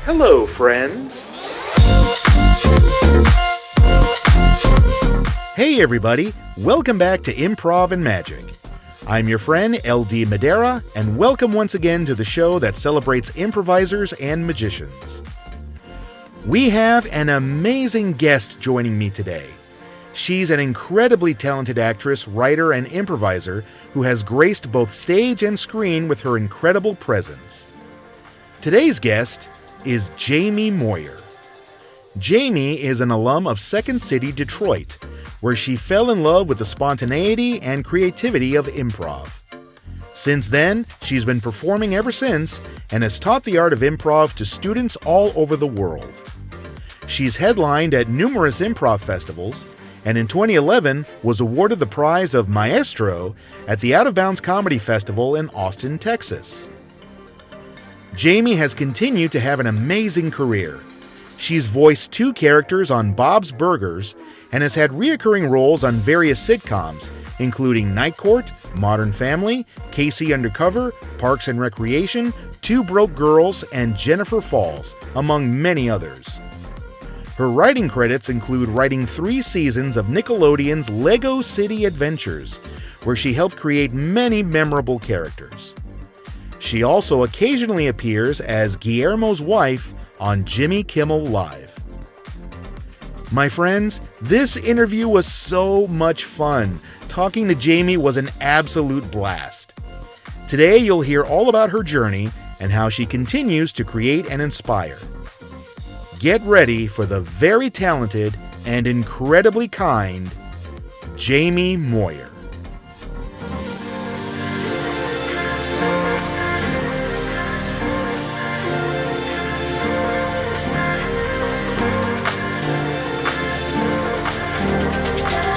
Hello, friends. Hey, everybody. Welcome back to Improv and Magic. I'm your friend, LD Madera, and welcome once again to the show that celebrates improvisers and magicians. We have an amazing guest joining me today. She's an incredibly talented actress, writer, and improviser who has graced both stage and screen with her incredible presence. Today's guest is Jaime Moyer. Jaime is an alum of Second City, Detroit, where she fell in love with the spontaneity and creativity of improv. Since then, she's been performing ever since and has taught the art of improv to students all over the world. She's headlined at numerous improv festivals, and in 2011 was awarded the prize of Maestro at the Out of Bounds Comedy Festival in Austin, Texas. Jaime has continued to have an amazing career. She's voiced 2 characters on Bob's Burgers and has had reoccurring roles on various sitcoms, including Night Court, Modern Family, KC Undercover, Parks and Recreation, 2 Broke Girls, and Jennifer Falls, among many others. Her writing credits include writing 3 seasons of Nickelodeon's Lego City Adventures, where she helped create many memorable characters. She also occasionally appears as Guillermo's wife on Jimmy Kimmel Live. My friends, this interview was so much fun. Talking to Jaime was an absolute blast. Today you'll hear all about her journey and how she continues to create and inspire. Get ready for the very talented and incredibly kind Jaime Moyer.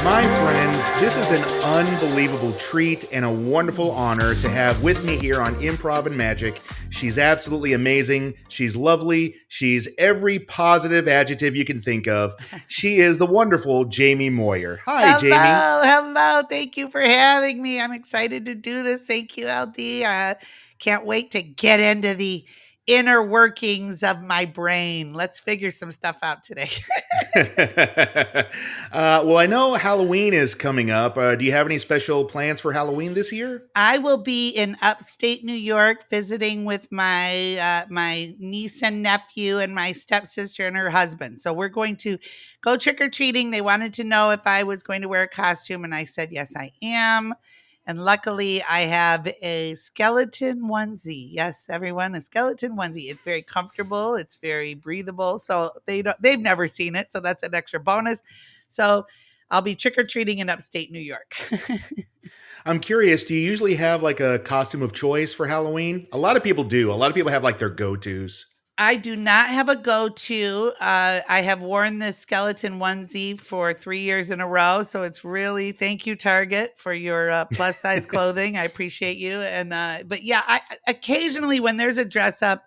My friends, this is an unbelievable treat and a wonderful honor to have with me here on Improv and Magic. She's absolutely amazing. She's lovely. She's every positive adjective you can think of. She is the wonderful Jaime Moyer. Hi, Hello, Jaime. hello. Thank you for having me. I'm excited to do this. Thank you, LD. Can't wait to get into the inner workings of my brain. Let's figure some stuff out today. Well, I know Halloween is coming up. Do you have any special plans for Halloween this year? I will be in upstate New York visiting with my niece and nephew and my stepsister and her husband. So we're going to go trick or treating. They wanted to know if I was going to wear a costume, and I said yes, I am. And luckily, I have a skeleton onesie. Yes, everyone, a skeleton onesie. It's very comfortable. It's very breathable. So they've never seen it. So that's an extra bonus. So I'll be trick or treating in upstate New York. I'm curious, do you usually have like a costume of choice for Halloween? A lot of people do. A lot of people have like their go-tos. I do not have a go-to. I have worn this skeleton onesie for 3 years in a row, so it's really thank you, Target, for your plus size clothing. I appreciate you. And but yeah, I occasionally when there's a dress up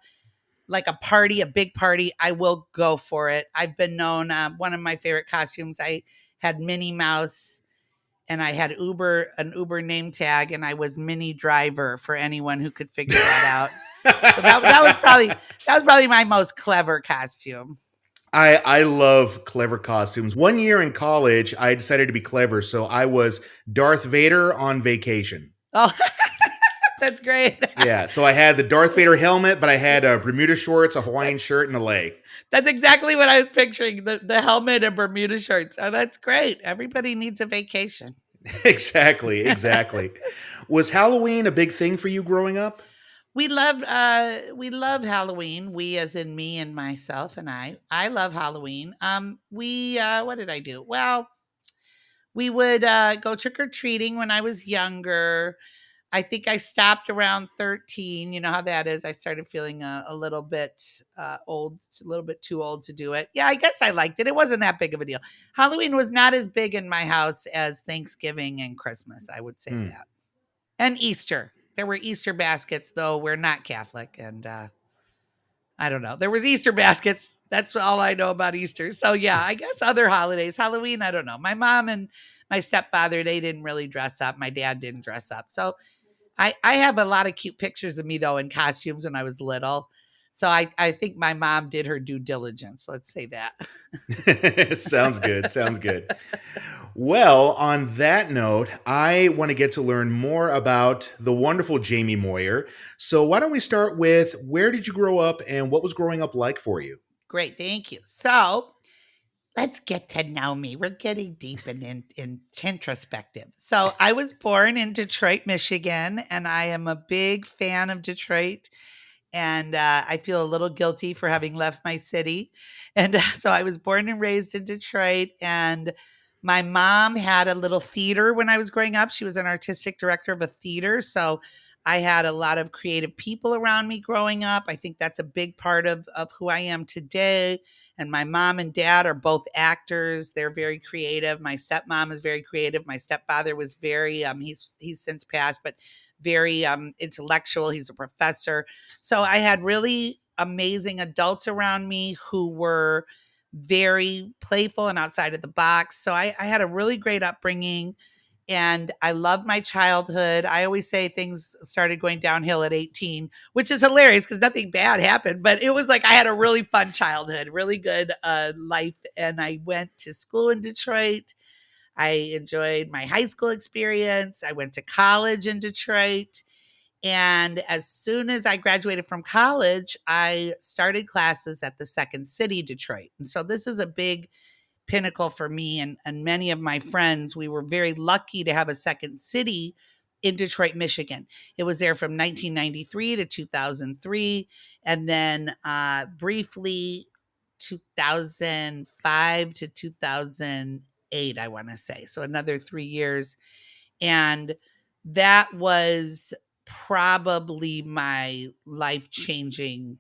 like a party, a big party, I will go for it. I've been known. One of my favorite costumes, I had Minnie Mouse and I had an Uber name tag, and I was Minnie Driver for anyone who could figure that out. So that was probably my most clever costume. I love clever costumes. One year in college, I decided to be clever, so I was Darth Vader on vacation. Oh, that's great. Yeah, so I had the Darth Vader helmet, but I had Bermuda shorts, a Hawaiian shirt, and a leg. That's exactly what I was picturing, the helmet and Bermuda shorts. Oh, that's great. Everybody needs a vacation. Exactly. Was Halloween a big thing for you growing up? We love Halloween. We as in me and myself and I. I love Halloween. We what did I do? Well, we would go trick or treating when I was younger. I think I stopped around 13. You know how that is. I started feeling a little bit old, a little bit too old to do it. Yeah, I guess I liked it. It wasn't that big of a deal. Halloween was not as big in my house as Thanksgiving and Christmas. I would say Hmm. that. And Easter. There were Easter baskets, though we're not Catholic. And I don't know. There was Easter baskets. That's all I know about Easter. So yeah, I guess other holidays, Halloween, I don't know. My mom and my stepfather, they didn't really dress up. My dad didn't dress up. So I have a lot of cute pictures of me though in costumes when I was little. So I think my mom did her due diligence. Let's say that. Sounds good. Sounds good. Well, on that note, I want to get to learn more about the wonderful Jaime Moyer. So, why don't we start with where did you grow up and what was growing up like for you? Great. Thank you. So let's get to know me. We're getting deep and in introspective. So I was born in Detroit, Michigan, and I am a big fan of Detroit. And I feel a little guilty for having left my city. And so I was born and raised in Detroit. And my mom had a little theater when I was growing up. She was an artistic director of a theater. So I had a lot of creative people around me growing up. I think that's a big part of who I am today. And my mom and dad are both actors. They're very creative. My stepmom is very creative. My stepfather was very, he's since passed, but very intellectual. He's a professor. So I had really amazing adults around me who were very playful and outside of the box. So I had a really great upbringing and I loved my childhood. I always say things started going downhill at 18, which is hilarious because nothing bad happened, but it was like I had a really fun childhood, really good life. And I went to school in Detroit. I enjoyed my high school experience. I went to college in Detroit. And as soon as I graduated from college, I started classes at the Second City, Detroit. And so this is a big pinnacle for me and many of my friends. We were very lucky to have a Second City in Detroit, Michigan. It was there from 1993 to 2003. And then briefly 2005 to 2008, I want to say. So another 3 years. And that was probably my life-changing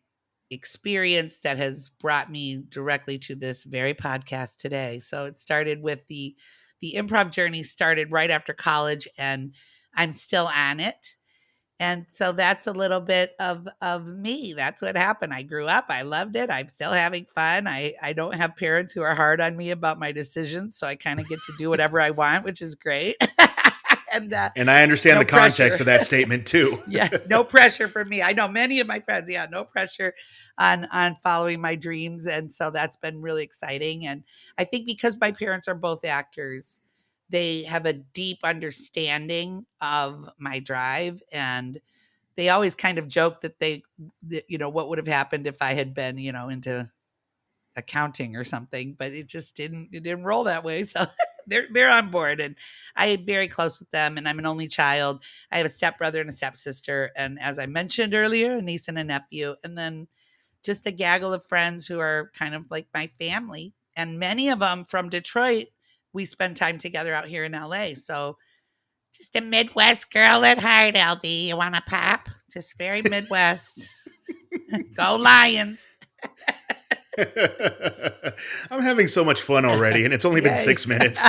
experience that has brought me directly to this very podcast today. So it started with the improv journey started right after college and I'm still on it. And so that's a little bit of me. That's what happened. I grew up. I loved it. I'm still having fun. I don't have parents who are hard on me about my decisions, so I kind of get to do whatever I want, which is great. And I understand no the context pressure. of that statement too. Yes, no pressure for me. I know many of my friends, yeah, no pressure on following my dreams. And so that's been really exciting. And I think because my parents are both actors, they have a deep understanding of my drive. And they always kind of joke that what would have happened if I had been, into accounting or something, but it didn't roll that way. So they're on board and I am very close with them and I'm an only child. I have a stepbrother and a stepsister. And as I mentioned earlier, a niece and a nephew, and then just a gaggle of friends who are kind of like my family. And many of them from Detroit, we spend time together out here in LA. So just a Midwest girl at heart, LD. You want to pop? Just very Midwest. Go Lions. I'm having so much fun already, and it's only been 6 minutes.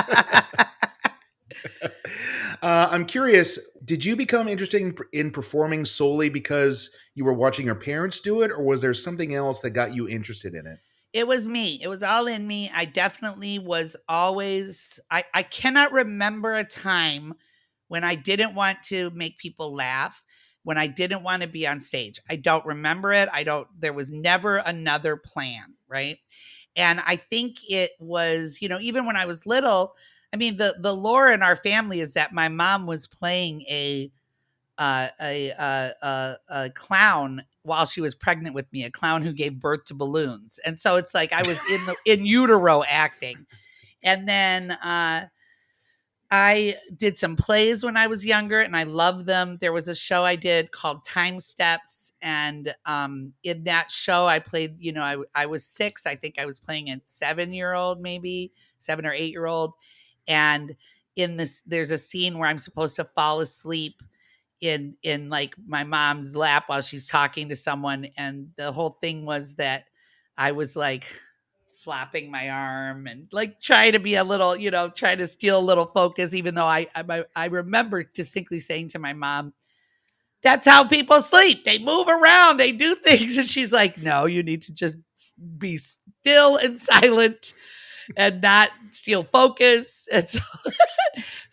I'm curious, did you become interested in performing solely because you were watching your parents do it, or was there something else that got you interested in it? It was me. It was all in me. I definitely was always, I cannot remember a time when I didn't want to make people laugh, when I didn't want to be on stage. I don't remember it. There was never another plan, right? And I think it was, even when I was little, I mean, the lore in our family is that my mom was playing a clown while she was pregnant with me, a clown who gave birth to balloons. And so it's like I was in utero acting. And then I did some plays when I was younger and I loved them. There was a show I did called Time Steps. And in that show, I played, I was 6. I think I was playing a 7-year-old, maybe 7 or 8-year-old. And there's a scene where I'm supposed to fall asleep in like my mom's lap while she's talking to someone. And the whole thing was that I was like flopping my arm and like trying to be a little, trying to steal a little focus, even though I remember distinctly saying to my mom, that's how people sleep. They move around, they do things. And she's like, no, you need to just be still and silent and not steal focus. And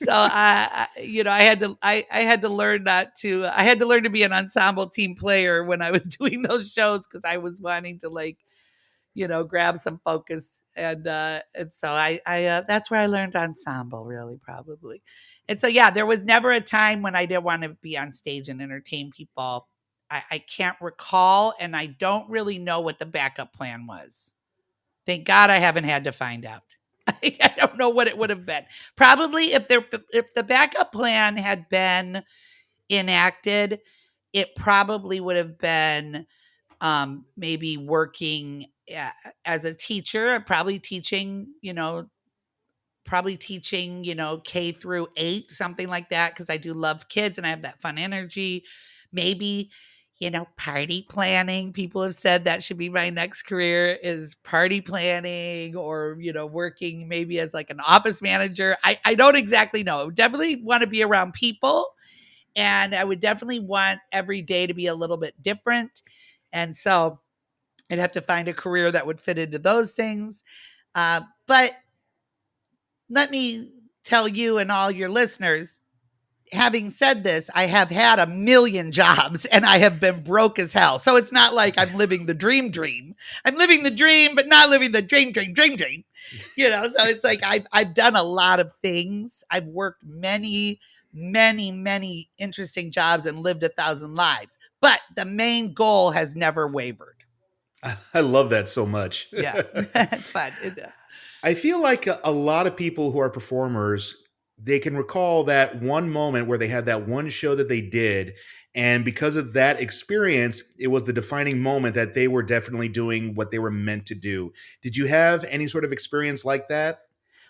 So I had to learn not to. I had to learn to be an ensemble team player when I was doing those shows because I was wanting to grab some focus and so I that's where I learned ensemble really probably. And so yeah, there was never a time when I didn't want to be on stage and entertain people. I can't recall, and I don't really know what the backup plan was. Thank God I haven't had to find out. I don't know what it would have been. Probably if the backup plan had been enacted, it probably would have been maybe working as a teacher, probably teaching, K through 8, something like that, because I do love kids and I have that fun energy. Maybe, party planning. People have said that should be my next career is party planning or, working maybe as like an office manager. I don't exactly know. I would definitely want to be around people. And I would definitely want every day to be a little bit different. And so I'd have to find a career that would fit into those things. But let me tell you and all your listeners, having said this, I have had a million jobs and I have been broke as hell. So it's not like I'm living the dream. I'm living the dream, but not living the dream. So it's like I've done a lot of things. I've worked many, many, many interesting jobs and lived 1,000 lives. But the main goal has never wavered. I love that so much. Yeah, it's fun. I feel like a lot of people who are performers, they can recall that one moment where they had that one show that they did. And because of that experience, it was the defining moment that they were definitely doing what they were meant to do. Did you have any sort of experience like that?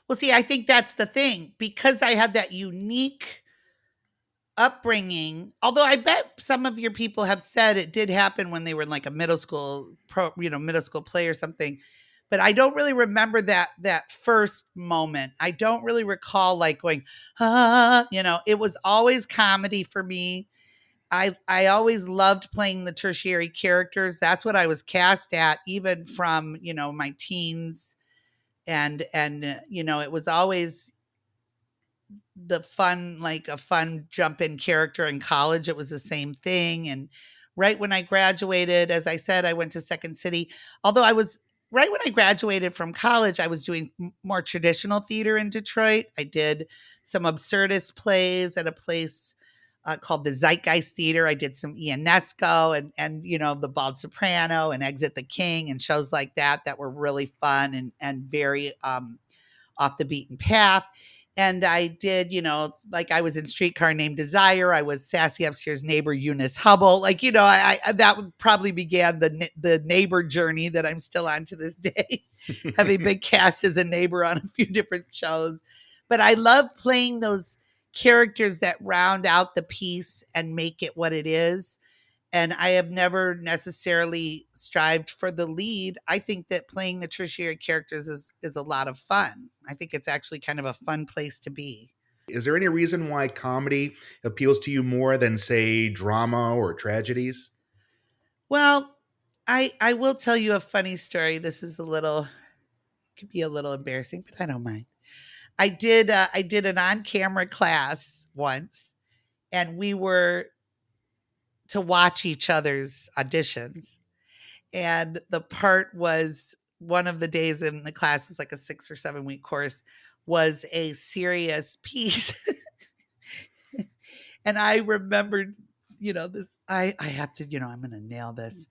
Well, see, I think that's the thing. Because I had that unique upbringing, although I bet some of your people have said it did happen when they were in like a middle school play or something. But I don't really remember that first moment. I don't really recall like going, it was always comedy for me. I always loved playing the tertiary characters. That's what I was cast at, even from, my teens. And it was always like a fun jump in character. In college. It was the same thing. And right when I graduated, as I said, I went to Second City. Although right when I graduated from college, I was doing more traditional theater in Detroit. I did some absurdist plays at a place called the Zeitgeist Theater. I did some Ionesco and the Bald Soprano and Exit the King and shows like that were really fun and very off the beaten path. And I did, like I was in Streetcar Named Desire. I was Sassy Upstairs neighbor Eunice Hubble. Like, I that probably began the neighbor journey that I'm still on to this day, having been cast as a neighbor on a few different shows. But I love playing those characters that round out the piece and make it what it is. And I have never necessarily strived for the lead. I think that playing the tertiary characters is a lot of fun. I think it's actually kind of a fun place to be. Is there any reason why comedy appeals to you more than, say, drama or tragedies? Well, I will tell you a funny story. This is could be a little embarrassing, but I don't mind. I did an on camera class once, and we were to watch each other's auditions. And the part was one of the days in the class was like a 6 or 7 week course, was a serious piece. And I remembered, this, I have to, I'm going to nail this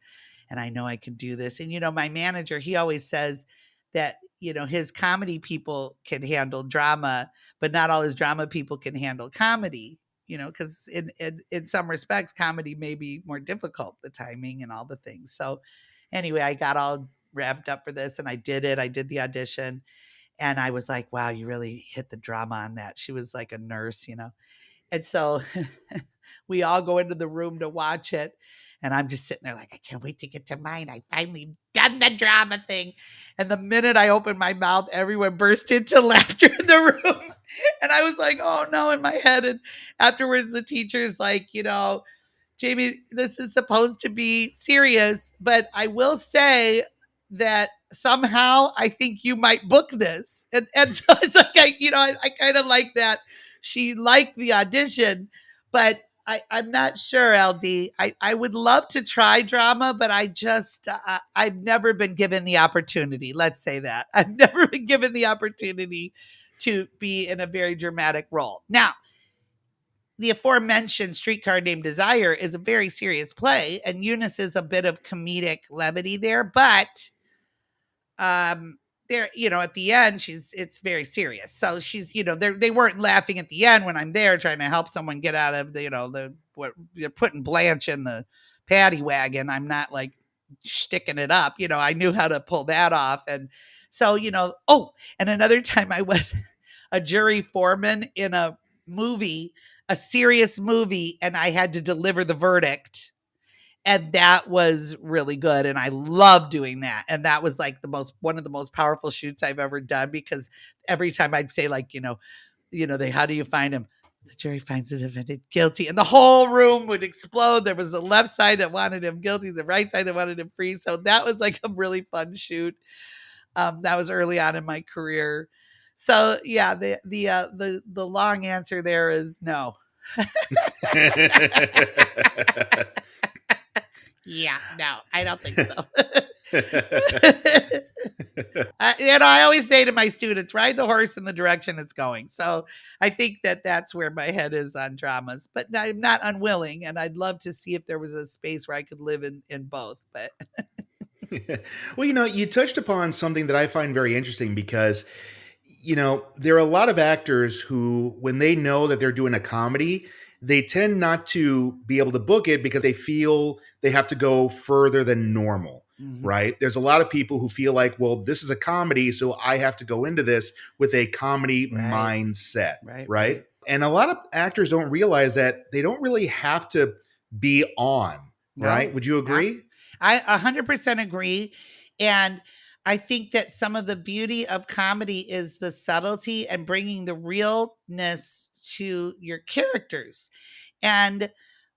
and I know I can do this. And, my manager, he always says that, his comedy people can handle drama, but not all his drama people can handle comedy. Because in some respects, comedy may be more difficult, the timing and all the things. So anyway, I got all ramped up for this and I did it. I did the audition and I was like, wow, you really hit the drama on that. She was like a nurse. And so we all go into the room to watch it. And I'm just sitting there like, I can't wait to get to mine. I finally done the drama thing. And the minute I opened my mouth, everyone burst into laughter in the room. And I was like, oh no, in my head. And afterwards, the teacher's like, Jamie, this is supposed to be serious, but I will say that somehow I think you might book this. And so it's like, I kind of like that she liked the audition, but I'm not sure, LD. I would love to try drama, but I've never been given the opportunity. Let's say that. I've never been given the opportunity to be in a very dramatic role. Now, the aforementioned Streetcar Named Desire is a very serious play, and Eunice is a bit of comedic levity there, but there, at the end, it's very serious. So she's, they weren't laughing at the end when I'm there trying to help someone get out of what you're putting Blanche in the paddy wagon. I'm not like sticking it up. I knew how to pull that off. And so, and another time I was a jury foreman in a movie, a serious movie, and I had to deliver the verdict, and that was really good, and I love doing that. And that was like one of the most powerful shoots I've ever done, because every time I'd say, like, how do you find him? The jury finds the defendant guilty, and the whole room would explode. There was the left side that wanted him guilty, the right side that wanted him free. So that was like a really fun shoot. That was early on in my career. So yeah, the long answer there is no. Yeah, no, I don't think so. I always say to my students, ride the horse in the direction it's going. So I think that's where my head is on dramas, but I'm not unwilling, and I'd love to see if there was a space where I could live in both. But well, you touched upon something that I find very interesting, because there are a lot of actors who, when they know that they're doing a comedy, they tend not to be able to book it because they feel they have to go further than normal, right? There's a lot of people who feel like, well, this is a comedy, so I have to go into this with a comedy mindset, right? And a lot of actors don't realize that they don't really have to be on, right? Would you agree? No. I 100% agree. And I think that some of the beauty of comedy is the subtlety and bringing the realness to your characters. And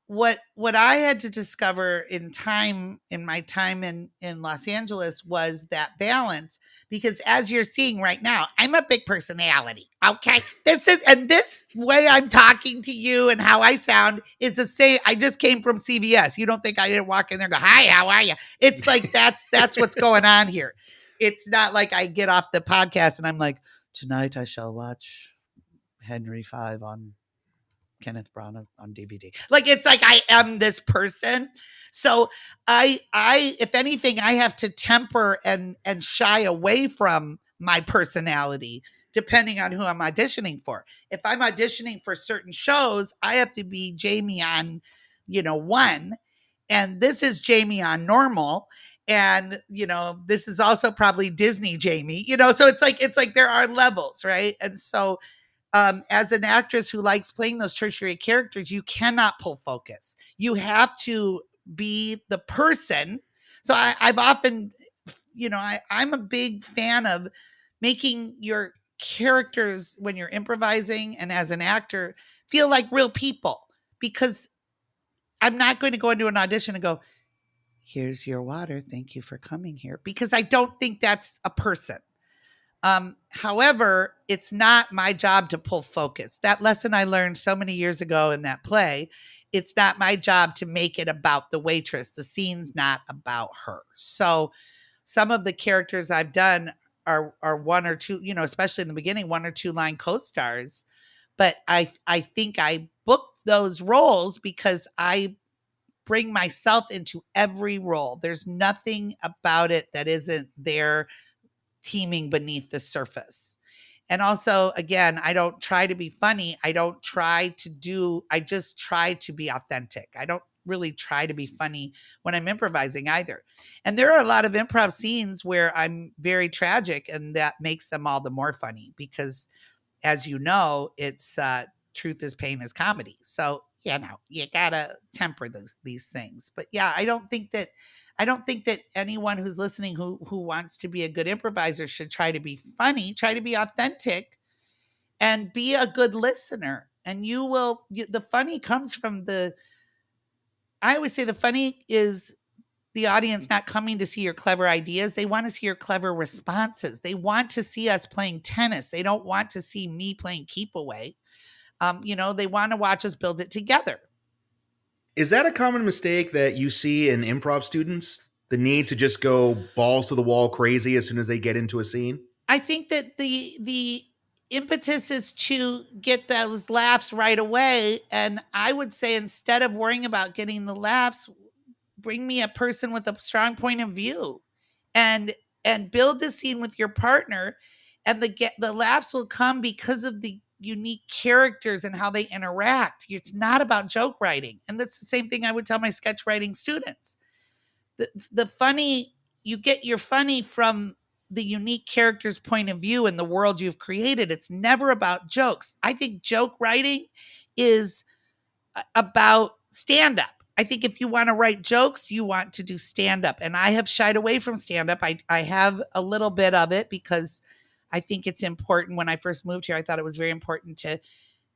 what I had to discover in my time in Los Angeles was that balance, because as you're seeing right now, I'm a big personality. Okay. This way I'm talking to you and how I sound is the same. I just came from CBS. You don't think I didn't walk in there and go, hi, how are you? It's like, that's what's going on here. It's not like I get off the podcast and I'm like, tonight I shall watch Henry V on Kenneth Branagh on DVD. Like, it's like I am this person. So I if anything, I have to temper and shy away from my personality depending on who I'm auditioning for. If I'm auditioning for certain shows, I have to be Jamie on, one, and this is Jamie on normal. And, this is also probably Disney Jamie, so it's like there are levels, right? And so as an actress who likes playing those tertiary characters, you cannot pull focus. You have to be the person. So I've often, I'm a big fan of making your characters, when you're improvising and as an actor, feel like real people, because I'm not going to go into an audition and go, here's your water, thank you for coming here, because I don't think that's a person. However, it's not my job to pull focus. That lesson I learned so many years ago in that play. It's not my job to make it about the waitress. The scene's not about her. So some of the characters I've done are one or two, especially in the beginning, 1 or 2 line co-stars. But I think I booked those roles because I bring myself into every role. There's nothing about it that isn't there teeming beneath the surface. And also, again, I don't try to be funny. I just try to be authentic. I don't really try to be funny when I'm improvising either. And there are a lot of improv scenes where I'm very tragic, and that makes them all the more funny because, as you know, it's truth is pain is comedy. So, you gotta temper these things. But yeah, I don't think that anyone who's listening who wants to be a good improviser should try to be funny. Try to be authentic and be a good listener. And the funny comes from I always say the funny is the audience not coming to see your clever ideas. They want to see your clever responses. They want to see us playing tennis. They don't want to see me playing keep away. They want to watch us build it together. Is that a common mistake that you see in improv students? The need to just go balls to the wall crazy as soon as they get into a scene? I think that the impetus is to get those laughs right away. And I would say, instead of worrying about getting the laughs, bring me a person with a strong point of view, and build the scene with your partner, and the laughs will come because of the unique characters and how they interact. It's not about joke writing. And that's the same thing I would tell my sketch writing students. The funny, you get your funny from the unique character's point of view in the world you've created. It's never about jokes. I think joke writing is about stand up. I think if you want to write jokes, you want to do stand up. And I have shied away from stand up. I have a little bit of it because I think it's important. When I first moved here, I thought it was very important to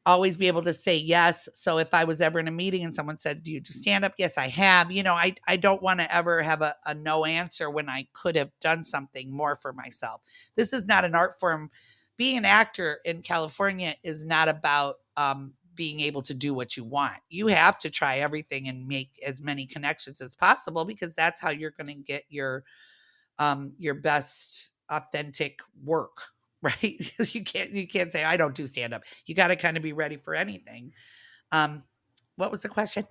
always be able to say yes. So if I was ever in a meeting and someone said, "Do you do stand up?" Yes, I have. I don't want to ever have a no answer when I could have done something more for myself. This is not an art form. Being an actor in California is not about being able to do what you want. You have to try everything and make as many connections as possible, because that's how you're going to get your best authentic work, right? You can't say I don't do stand up. You got to kind of be ready for anything. What was the question?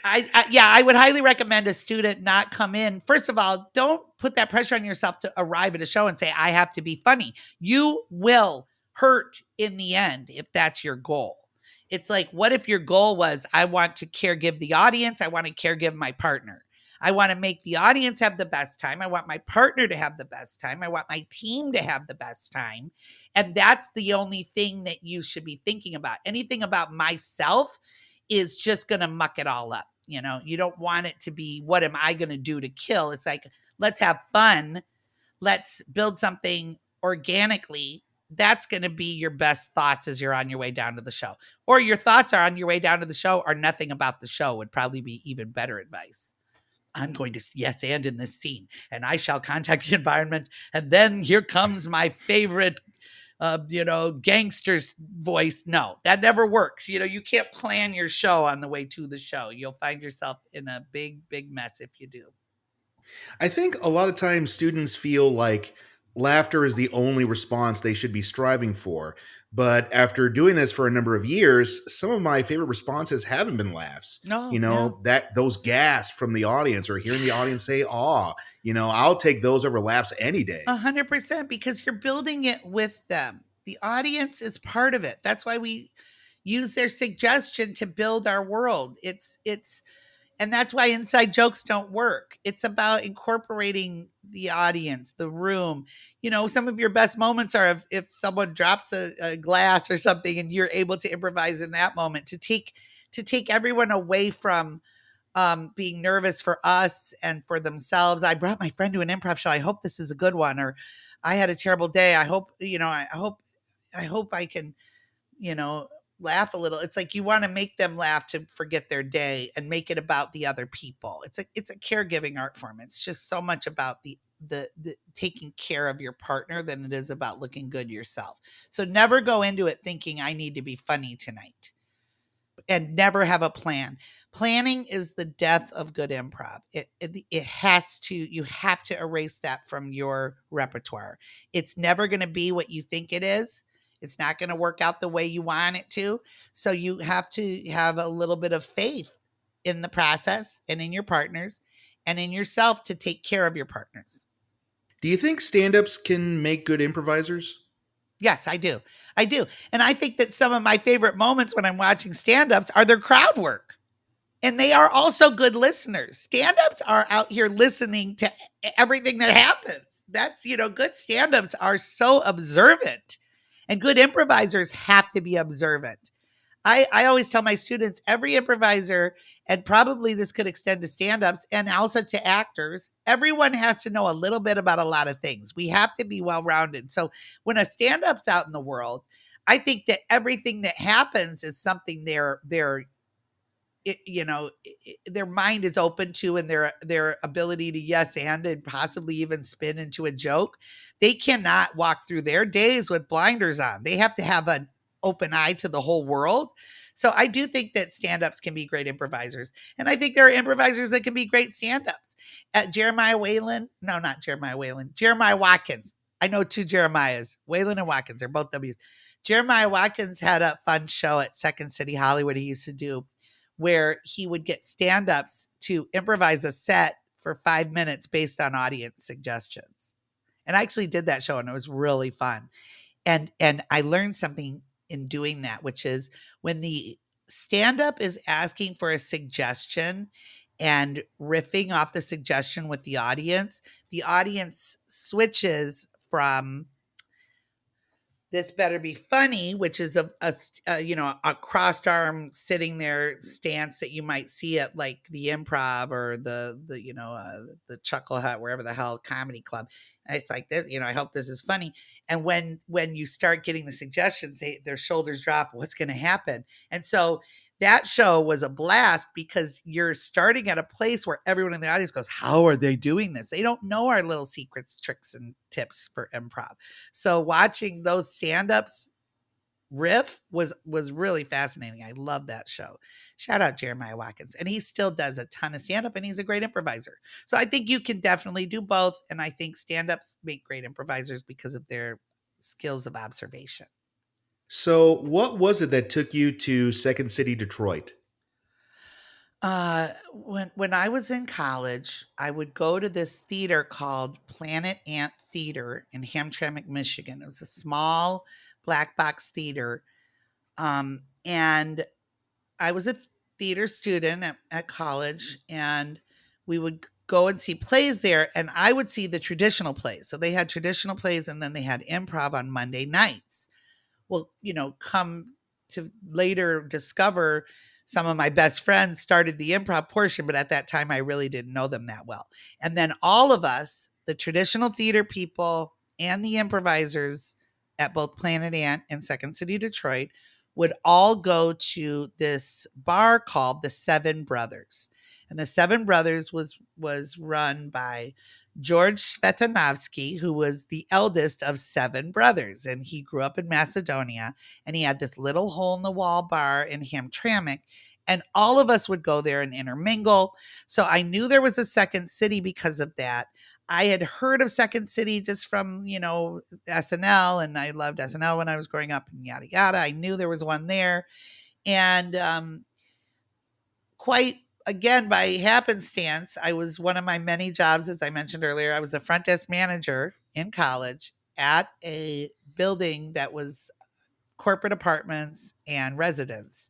I would highly recommend a student not come in. First of all, don't put that pressure on yourself to arrive at a show and say, I have to be funny. You will hurt in the end if that's your goal. It's like, what if your goal was, I want to caregive the audience, I want to caregive my partner. I want to make the audience have the best time. I want my partner to have the best time. I want my team to have the best time. And that's the only thing that you should be thinking about. Anything about myself is just going to muck it all up. You don't want it to be, what am I going to do to kill? It's like, let's have fun. Let's build something organically. That's going to be your best thoughts as you're on your way down to the show. Or your thoughts are on your way down to the show are nothing about the show, would probably be even better advice. I'm going to yes and in this scene, and I shall contact the environment. And then here comes my favorite, gangster's voice. No, that never works. You can't plan your show on the way to the show. You'll find yourself in a big, big mess if you do. I think a lot of times students feel like laughter is the only response they should be striving for. But after doing this for a number of years, some of my favorite responses haven't been laughs. No, yeah. That those gasps from the audience or hearing the audience say aw, I'll take those over laughs any day. 100%, because you're building it with them. The audience is part of it. That's why we use their suggestion to build our world. And that's why inside jokes don't work. It's about incorporating the audience, the room. Some of your best moments are if someone drops a glass or something and you're able to improvise in that moment to take everyone away from being nervous for us and for themselves. I brought my friend to an improv show. I hope this is a good one. Or I had a terrible day. I hope I can, laugh a little. It's like you want to make them laugh to forget their day and make it about the other people. It's a caregiving art form. It's just so much about the taking care of your partner than it is about looking good yourself. So never go into it thinking I need to be funny tonight, and never have a plan. Planning is the death of good improv. It has to, you have to erase that from your repertoire. It's never going to be what you think it is. It's not going to work out the way you want it to. So you have to have a little bit of faith in the process and in your partners and in yourself to take care of your partners. Do you think stand-ups can make good improvisers? Yes, I do. I do. And I think that some of my favorite moments when I'm watching stand-ups are their crowd work. And they are also good listeners. Stand-ups are out here listening to everything that happens. That's, good stand-ups are so observant. And good improvisers have to be observant. I always tell my students, every improviser, and probably this could extend to stand-ups and also to actors, everyone has to know a little bit about a lot of things. We have to be well-rounded. So when a stand-up's out in the world, I think that everything that happens is something they're their mind is open to, and their ability to yes and possibly even spin into a joke. They cannot walk through their days with blinders on. They have to have an open eye to the whole world. So I do think that stand-ups can be great improvisers. And I think there are improvisers that can be great stand-ups. Jeremiah Whalen, no, not Jeremiah Whalen, Jeremiah Watkins. I know two Jeremiahs, Whalen and Watkins. They're both W's. Jeremiah Watkins had a fun show at Second City Hollywood he used to do where he would get stand-ups to improvise a set for 5 minutes based on audience suggestions. And I actually did that show and it was really fun. And I learned something in doing that, which is when the stand-up is asking for a suggestion and riffing off the suggestion with the audience switches from this better be funny, which is a crossed arm sitting there stance that you might see at like the Improv or the Chuckle Hut, wherever the hell comedy club. It's like this, I hope this is funny. And when you start getting the suggestions, their shoulders drop. What's going to happen? And so that show was a blast because you're starting at a place where everyone in the audience goes, how are they doing this? They don't know our little secrets, tricks, and tips for improv. So watching those stand-ups riff was really fascinating. I love that show. Shout out Jeremiah Watkins. And he still does a ton of stand-up and he's a great improviser. So I think you can definitely do both. And I think stand-ups make great improvisers because of their skills of observation. So, what was it that took you to Second City, Detroit? When I was in college, I would go to this theater called Planet Ant Theater in Hamtramck, Michigan. It was a small black box theater. And I was a theater student at college, and we would go and see plays there, and I would see the traditional plays. So they had traditional plays, and then they had improv on Monday nights. Well, come to later discover some of my best friends started the improv portion, but at that time I really didn't know them that well. And then all of us, the traditional theater people and the improvisers at both Planet Ant and Second City Detroit would all go to this bar called the Seven Brothers. And the Seven Brothers was run by George Svetanovsky, who was the eldest of seven brothers. And he grew up in Macedonia, and he had this little hole in the wall bar in Hamtramck. And all of us would go there and intermingle. So I knew there was a Second City because of that. I had heard of Second City just from, SNL, and I loved SNL when I was growing up and yada, yada. I knew there was one there. And quite again, by happenstance, I was one of my many jobs, as I mentioned earlier, I was a front desk manager in college at a building that was corporate apartments and residence.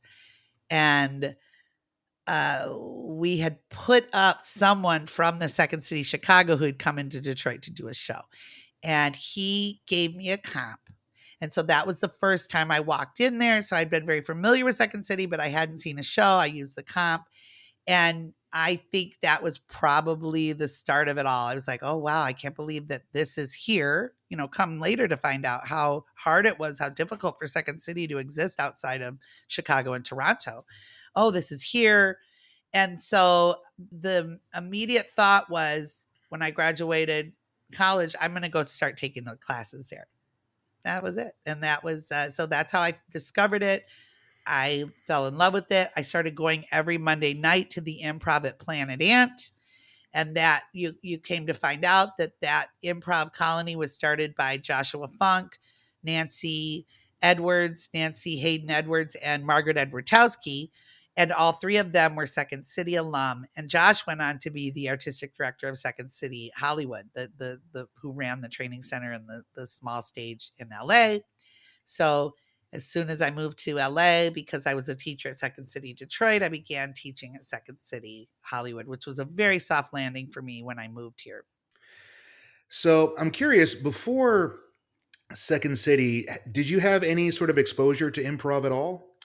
And we had put up someone from the Second City, Chicago, who had come into Detroit to do a show. And he gave me a comp. And so that was the first time I walked in there. So I'd been very familiar with Second City, but I hadn't seen a show. I used the comp. And I think that was probably the start of it all. I was like, oh, wow, I can't believe that this is here. Come later to find out how hard it was, how difficult for Second City to exist outside of Chicago and Toronto. Oh, this is here. And so the immediate thought was when I graduated college, I'm going to go start taking the classes there. That was it. And that was, so that's how I discovered it. I fell in love with it. I started going every Monday night to the improv at Planet Ant. And that you came to find out that improv colony was started by Joshua Funk, Nancy Hayden Edwards, and Margaret Edwardowski. And all three of them were Second City alum. And Josh went on to be the artistic director of Second City Hollywood, the who ran the training center and the small stage in LA. So as soon as I moved to LA, because I was a teacher at Second City Detroit, I began teaching at Second City Hollywood, which was a very soft landing for me when I moved here. So I'm curious, before Second City, did you have any sort of exposure to improv at all?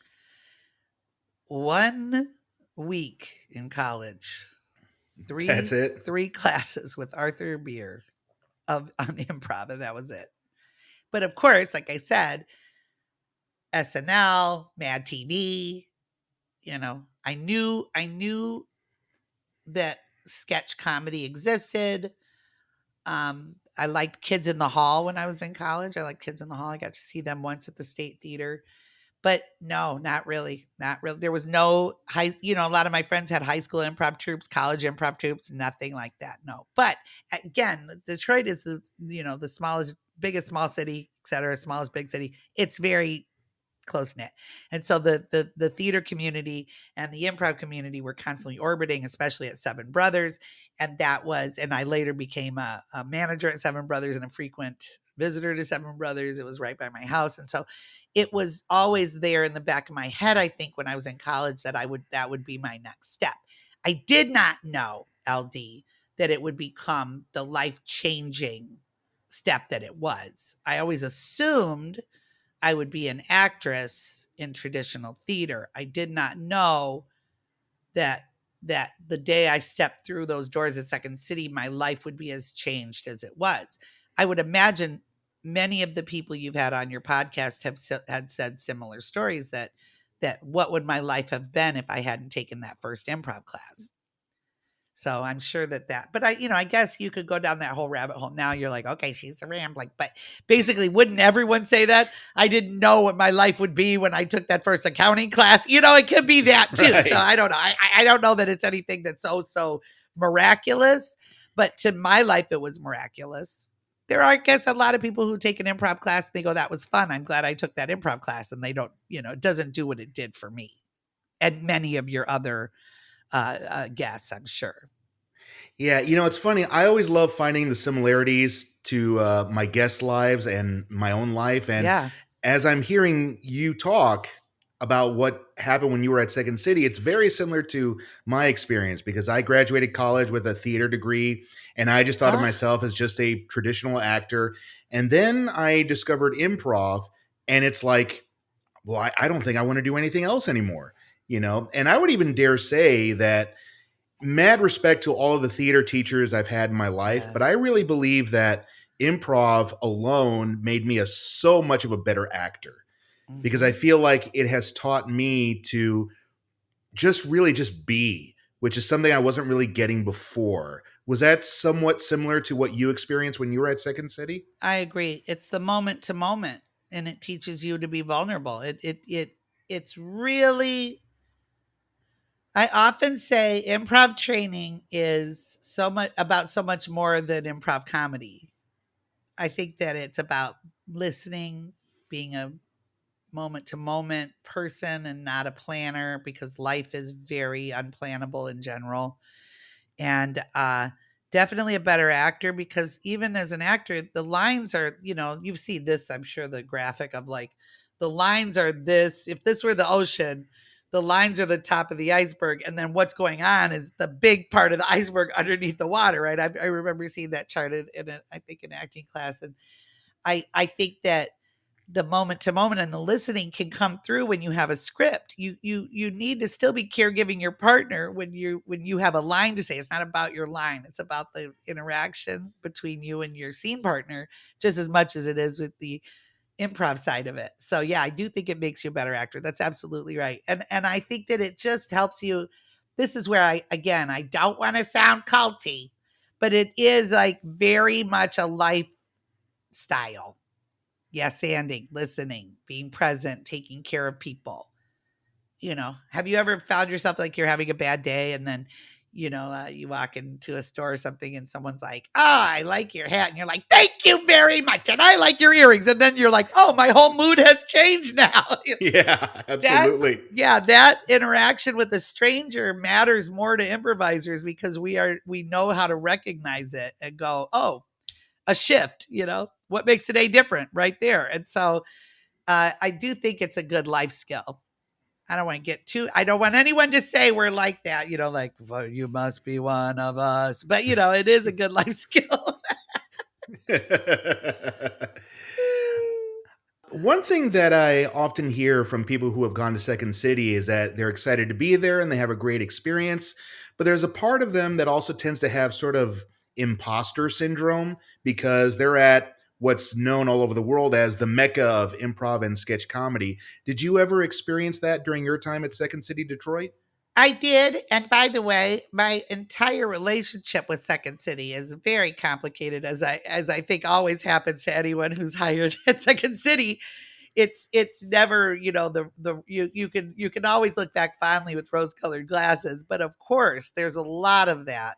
1 week in college. That's it. 3 classes with Arthur Beer on improv, and that was it. But of course, like I said, SNL, Mad TV, I knew that sketch comedy existed. I liked Kids in the Hall when I was in college. I liked Kids in the Hall. I got to see them once at the State Theater. But no, not really. Not really. There was no a lot of my friends had high school improv troops, college improv troops, nothing like that. No. But again, Detroit is the smallest, biggest small city, et cetera, smallest big city. It's very close knit. And so the theater community and the improv community were constantly orbiting, especially at Seven Brothers. And I later became a manager at Seven Brothers and a frequent visitor to Seven Brothers. It was right by my house. And so it was always there in the back of my head, I think, when I was in college that would be my next step. I did not know, LD, that it would become the life-changing step that it was. I always assumed I would be an actress in traditional theater. I did not know that the day I stepped through those doors at Second City, my life would be as changed as it was. I would imagine many of the people you've had on your podcast had said similar stories that what would my life have been if I hadn't taken that first improv class. So I'm sure but I guess you could go down that whole rabbit hole. Now you're like, okay, she's a rambling, but basically, wouldn't everyone say that? I didn't know what my life would be when I took that first accounting class. It could be that too. Right. So I don't know. I don't know that it's anything that's so miraculous, but to my life, it was miraculous. There are, I guess, a lot of people who take an improv class and they go, that was fun. I'm glad I took that improv class. And they don't, it doesn't do what it did for me and many of your other guess, I'm sure. Yeah, it's funny. I always love finding the similarities to my guests' lives and my own life. And as I'm hearing you talk about what happened when you were at Second City, it's very similar to my experience because I graduated college with a theater degree and I just thought of myself as just a traditional actor. And then I discovered improv and it's like, well, I don't think I want to do anything else anymore. And I would even dare say that mad respect to all of the theater teachers I've had in my life, but I really believe that improv alone made me so much of a better actor because I feel like it has taught me to just be, which is something I wasn't really getting before. Was that somewhat similar to what you experienced when you were at Second City? I agree. It's the moment to moment, and it teaches you to be vulnerable. It's really. I often say improv training is so much more than improv comedy. I think that it's about listening, being a moment to moment person and not a planner because life is very unplannable in general. And definitely a better actor because even as an actor, the lines are, you've seen this, I'm sure, the graphic of like the lines are this. If this were the ocean, the lines are the top of the iceberg. And then what's going on is the big part of the iceberg underneath the water, right? I remember seeing that chart I think, an acting class. And I think that the moment to moment and the listening can come through when you have a script. You need to still be caregiving your partner when you have a line to say. It's not about your line. It's about the interaction between you and your scene partner just as much as it is with the improv side of it. So yeah, I do think it makes you a better actor. That's absolutely right. And I think that it just helps you. This is where I don't want to sound culty, but it is like very much a lifestyle. Yes, anding, listening, being present, taking care of people. Have you ever found yourself like you're having a bad day and then, you walk into a store or something and someone's like, oh, I like your hat. And you're like, thank you very much. And I like your earrings. And then you're like, oh, my whole mood has changed now. Yeah, absolutely. That interaction with a stranger matters more to improvisers because we know how to recognize it and go, oh, a shift, what makes today different right there. And so I do think it's a good life skill. I don't want anyone to say we're like that, like, well, you must be one of us, but it is a good life skill. One thing that I often hear from people who have gone to Second City is that they're excited to be there and they have a great experience, but there's a part of them that also tends to have sort of imposter syndrome because they're at what's known all over the world as the mecca of improv and sketch comedy. Did you ever experience that during your time at Second City Detroit? I did. And by the way, my entire relationship with Second City is very complicated, as I think always happens to anyone who's hired at Second City. It's never, you can always look back fondly with rose colored glasses, but of course there's a lot of that.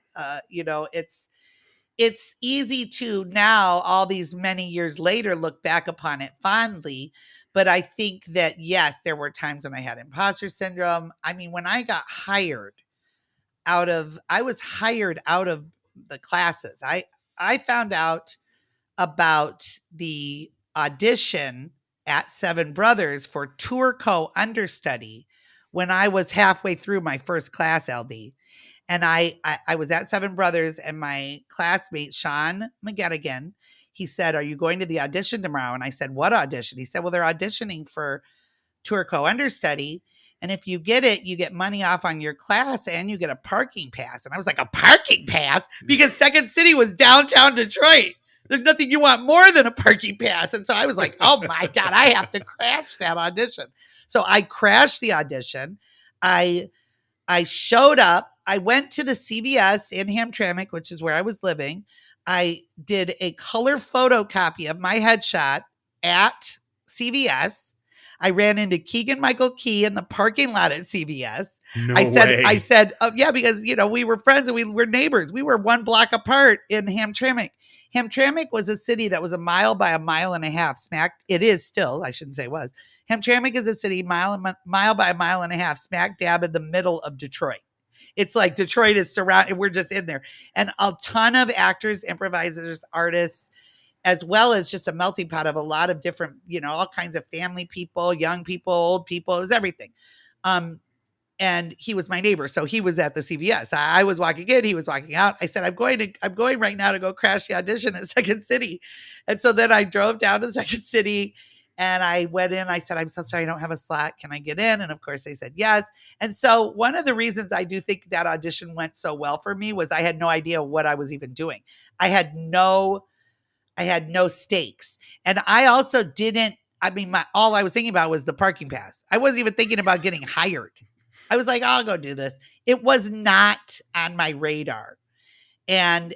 It's easy to now, all these many years later, look back upon it fondly. But I think that, yes, there were times when I had imposter syndrome. I mean, when I got hired I was hired out of the classes. I found out about the audition at Seven Brothers for tour co-understudy when I was halfway through my first class, LD. And I was at Seven Brothers, and my classmate, Sean McGettigan, he said, "Are you going to the audition tomorrow?" And I said, "What audition?" He said, "Well, they're auditioning for tour co-understudy. And if you get it, you get money off on your class and you get a parking pass." And I was like, "A parking pass?" Because Second City was downtown Detroit. There's nothing you want more than a parking pass. And so I was like, oh my God, I have to crash that audition. So I crashed the audition. I I showed up. I went to the CVS in Hamtramck, which is where I was living. I did a color photocopy of my headshot at CVS. I ran into Keegan Michael Key in the parking lot at CVS. No I way. said, oh, yeah, because we were friends and we were neighbors. We were one block apart in Hamtramck. Hamtramck was a city that was a mile by a mile and a half. It is still. I shouldn't say was. Hamtramck is a city mile by a mile and a half, smack dab in the middle of Detroit. It's like Detroit is surrounded. We're just in there, and a ton of actors, improvisers, artists, as well as just a melting pot of a lot of different, all kinds of family people, young people, old people. It was everything. And he was my neighbor, so he was at the CVS. I was walking in, he was walking out. I said, I'm going right now to go crash the audition at Second City. And so then I drove down to Second City and I went in. I said, I'm so sorry, I don't have a slot. Can I get in? And of course they said yes. And so one of the reasons I do think that audition went so well for me was I had no idea what I was even doing. I had no stakes. And I also didn't, all I was thinking about was the parking pass. I wasn't even thinking about getting hired. I was like, I'll go do this. It was not on my radar and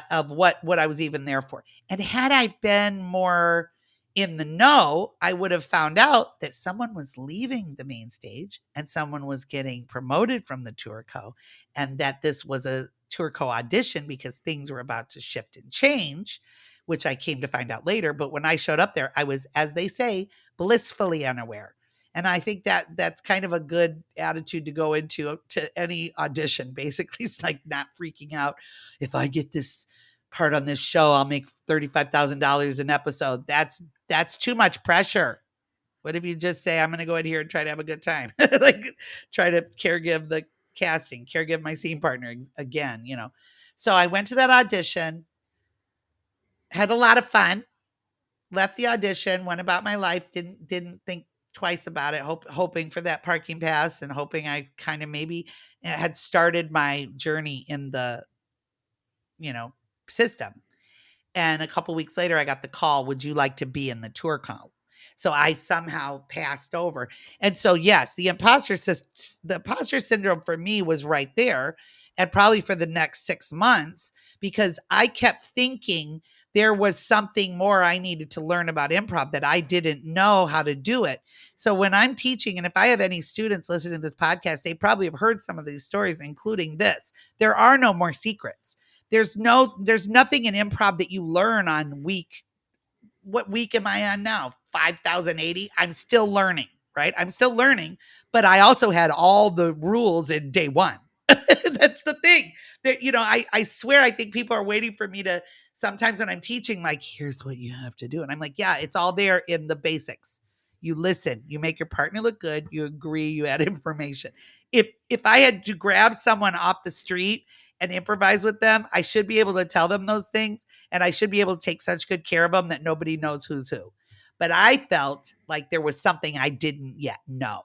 of what I was even there for. And had I been more in the know, I would have found out that someone was leaving the main stage and someone was getting promoted from the tour co, and that this was a tour co audition because things were about to shift and change, which I came to find out later. But when I showed up there, I was, as they say, blissfully unaware. And I think that that's kind of a good attitude to go into to any audition. Basically, it's like not freaking out. If I get this part on this show, I'll make $35,000 an episode. That's too much pressure. What if you just say, I'm going to go in here and try to have a good time? Like try to caregive the casting, caregive my scene partner again, So I went to that audition, had a lot of fun, left the audition, went about my life, didn't think twice about it, hoping for that parking pass and hoping I kind of maybe had started my journey in the, system. And a couple weeks later, I got the call, would you like to be in the tour co? So I somehow passed over. And so, yes, the imposter syndrome for me was right there. And probably for the next 6 months, because I kept thinking there was something more I needed to learn about improv that I didn't know how to do it. So when I'm teaching, and if I have any students listening to this podcast, they probably have heard some of these stories, including this. There are no more secrets. There's nothing in improv that you learn on what week am I on now? 5,080. I'm still learning, right? I'm still learning, but I also had all the rules in day one. That's the thing that, I swear, I think people are waiting for me to, sometimes when I'm teaching, like, here's what you have to do. And I'm like, yeah, it's all there in the basics. You listen, you make your partner look good, you agree, you add information. If I had to grab someone off the street and improvise with them, I should be able to tell them those things, and I should be able to take such good care of them that nobody knows who's who. But I felt like there was something I didn't yet know.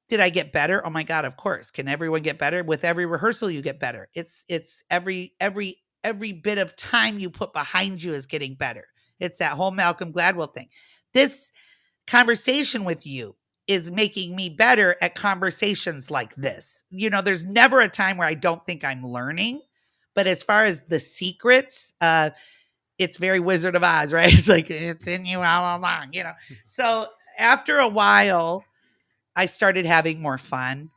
Did I get better? Oh my God, of course. Can everyone get better? With every rehearsal, you get better. It's every bit of time you put behind you is getting better. It's that whole Malcolm Gladwell thing. This conversation with you is making me better at conversations like this. There's never a time where I don't think I'm learning. But as far as the secrets, it's very Wizard of Oz, right? It's like it's in you all along. So after a while, I started having more fun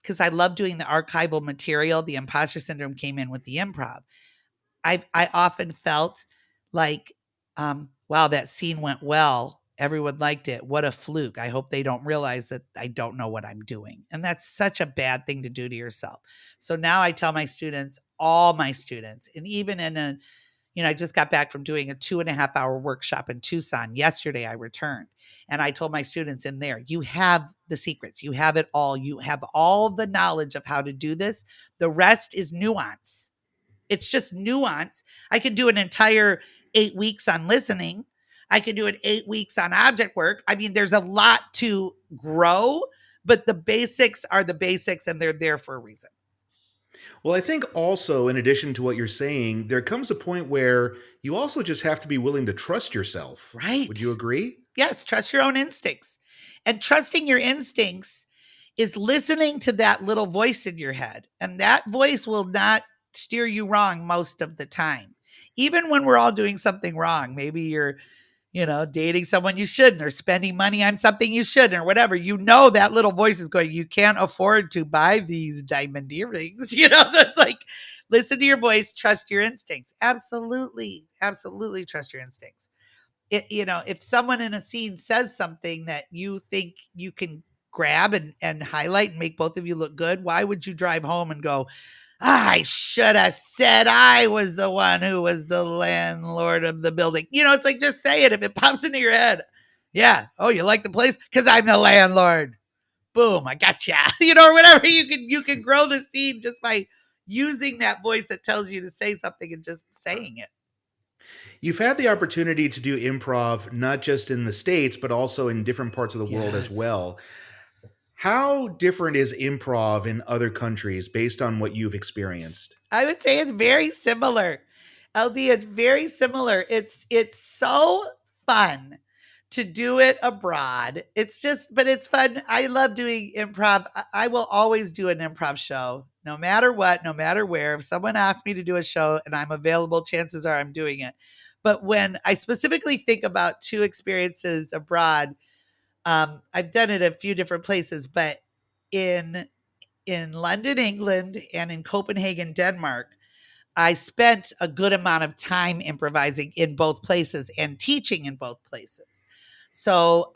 because I love doing the archival material. The imposter syndrome came in with the improv. I often felt like, wow, that scene went well. Everyone liked it. What a fluke. I hope they don't realize that I don't know what I'm doing. And that's such a bad thing to do to yourself. So now I tell my students, all my students, and even I just got back from doing a 2.5 hour workshop in Tucson. Yesterday, I returned and I told my students in there, you have the secrets. You have it all. You have all the knowledge of how to do this. The rest is nuance. It's just nuance. I could do an entire 8 weeks on listening. I could do it 8 weeks on object work. I mean, there's a lot to grow, but the basics are the basics and they're there for a reason. Well, I think also, in addition to what you're saying, there comes a point where you also just have to be willing to trust yourself. Right. Would you agree? Yes, trust your own instincts. And trusting your instincts is listening to that little voice in your head. And that voice will not steer you wrong most of the time. Even when we're all doing something wrong, maybe you're dating someone you shouldn't, or spending money on something you shouldn't, or whatever, that little voice is going, you can't afford to buy these diamond earrings, so it's like, listen to your voice, trust your instincts. Absolutely. Absolutely trust your instincts. If someone in a scene says something that you think you can grab and highlight and make both of you look good, why would you drive home and go, I should have said I was the one who was the landlord of the building? It's like, just say it if it pops into your head. Yeah. Oh, you like the place? Because I'm the landlord. Boom, I got ya. Or whatever. You can grow the scene just by using that voice that tells you to say something and just saying it. You've had the opportunity to do improv not just in the States, but also in different parts of the world as well. How different is improv in other countries based on what you've experienced? I would say it's very similar. LD, it's very similar. It's so fun to do it abroad. But it's fun. I love doing improv. I will always do an improv show, no matter what, no matter where. If someone asks me to do a show and I'm available, chances are I'm doing it. But when I specifically think about two experiences abroad, I've done it a few different places, but in London, England, and in Copenhagen, Denmark, I spent a good amount of time improvising in both places and teaching in both places. So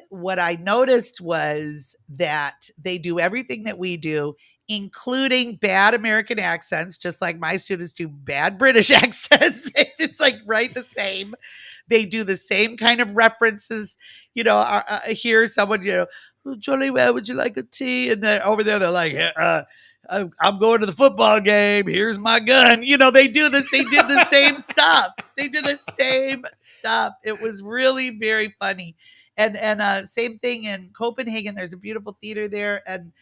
what I noticed was that they do everything that we do, including bad American accents, just like my students do bad British accents. It's like right the same. They do the same kind of references. Hear someone, "Oh, Johnny, where would you like a tea?" And then over there, they're like, I'm going to the football game. Here's my gun. They do this. They did the same stuff. They did the same stuff. It was really very funny. And same thing in Copenhagen. There's a beautiful theater there, and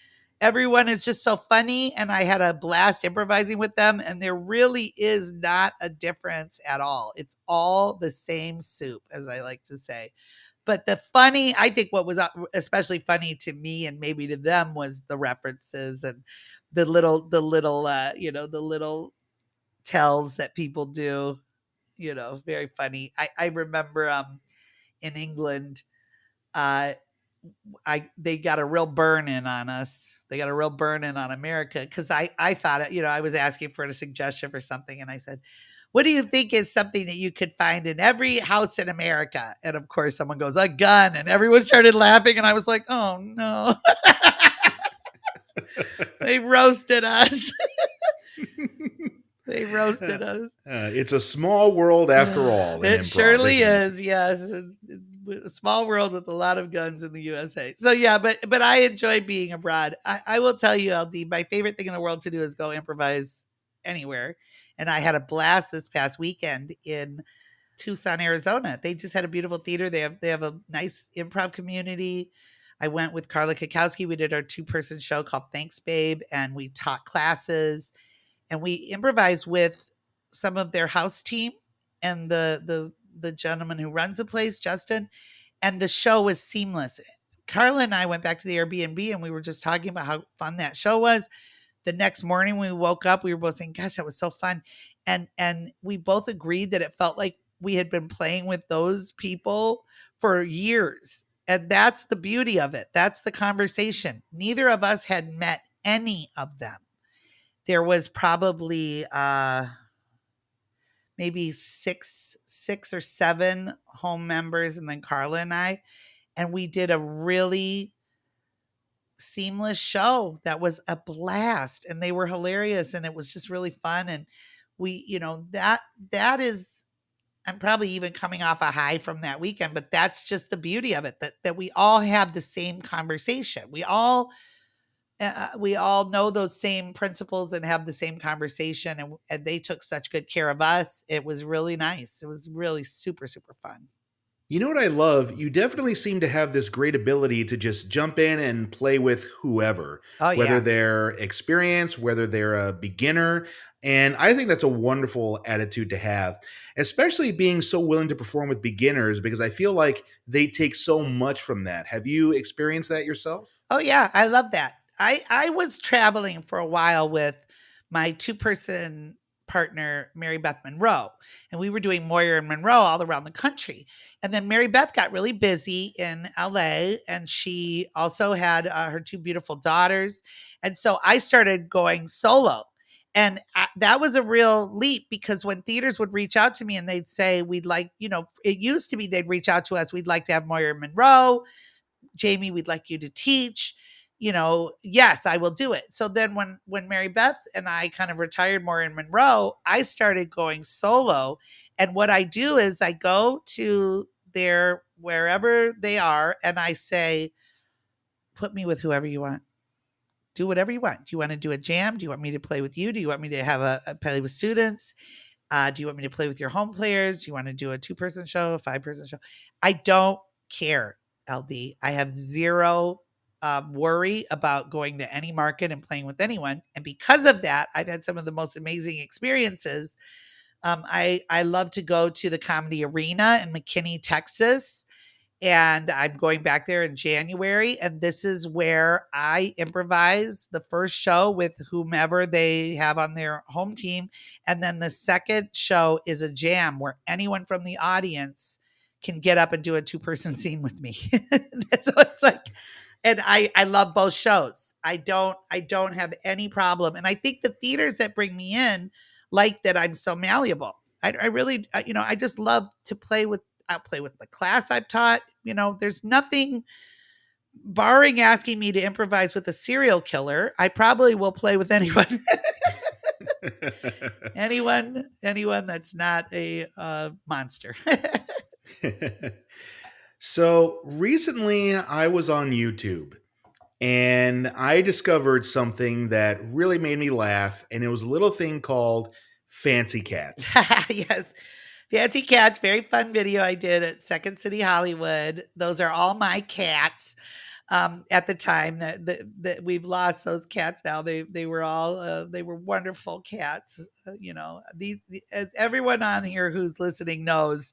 everyone is just so funny. And I had a blast improvising with them. And there really is not a difference at all. It's all the same soup, as I like to say. But I think what was especially funny to me and maybe to them was the references and the little, the little tells that people do, very funny. I remember in England, uh, they got a real burn in on us. They got a real burn in on America because I thought, I was asking for a suggestion for something and I said, what do you think is something that you could find in every house in America? And of course, someone goes, a gun. And everyone started laughing. And I was like, oh, no. They roasted us. They roasted us. It's a small world after all. It surely is. Yes. A small world with a lot of guns in the USA. So yeah, but I enjoy being abroad. I will tell you, LD, my favorite thing in the world to do is go improvise anywhere. And I had a blast this past weekend in Tucson, Arizona. They just had a beautiful theater. They have a nice improv community. I went with Carla Kakowski. We did our 2-person show called Thanks Babe, and we taught classes and we improvised with some of their house team and the the gentleman who runs the place, Justin, and the show was seamless. Carla and I went back to the Airbnb and we were just talking about how fun that show was. The next morning when we woke up, we were both saying, gosh, that was so fun. And we both agreed that it felt like we had been playing with those people for years. And that's the beauty of it. That's the conversation. Neither of us had met any of them. There was probably maybe six or seven home members, and then Carla and I. And we did a really seamless show that was a blast, and they were hilarious, and it was just really fun. And we, that is, I'm probably even coming off a high from that weekend, but that's just the beauty of it, that we all have the same conversation. We all know those same principles and have the same conversation, and they took such good care of us. It was really nice. It was really super, super fun. You know what I love? You definitely seem to have this great ability to just jump in and play with whoever, Oh whether yeah. they're experienced, whether they're a beginner. And I think that's a wonderful attitude to have, especially being so willing to perform with beginners, because I feel like they take so much from that. Have you experienced that yourself? Oh yeah, I love that. I was traveling for a while with my two-person partner, Mary Beth Monroe, and we were doing Moyer and Monroe all around the country. And then Mary Beth got really busy in LA, and she also had her two beautiful daughters. And so I started going solo. And that was a real leap, because when theaters would reach out to me and they'd say, we'd like, it used to be they'd reach out to us, we'd like to have Moyer and Monroe. Jamie, we'd like you to teach. Yes, I will do it. So then when Mary Beth and I kind of retired more in Monroe, I started going solo. And what I do is I go to their wherever they are and I say, put me with whoever you want. Do whatever you want. Do you want to do a jam? Do you want me to play with you? Do you want me to have a play with students? Do you want me to play with your home players? Do you want to do a 2-person show, a 5-person show? I don't care, LD. I have zero worry about going to any market and playing with anyone. And because of that, I've had some of the most amazing experiences. I love to go to the Comedy Arena in McKinney, Texas. And I'm going back there in January. And this is where I improvise the first show with whomever they have on their home team. And then the second show is a jam where anyone from the audience can get up and do a 2-person scene with me. So it's like, and I love both shows. I don't have any problem. And I think the theaters that bring me in like that I'm so malleable. I really, I just love to I'll play with the class I've taught. There's nothing, barring asking me to improvise with a serial killer, I probably will play with anyone. anyone that's not a monster. So recently I was on YouTube and I discovered something that really made me laugh. And it was a little thing called Fancy Cats. Yes. Fancy Cats, very fun video I did at Second City Hollywood. Those are all my cats. At the time that we've lost those cats now, they were all they were wonderful cats. These, as everyone on here who's listening knows,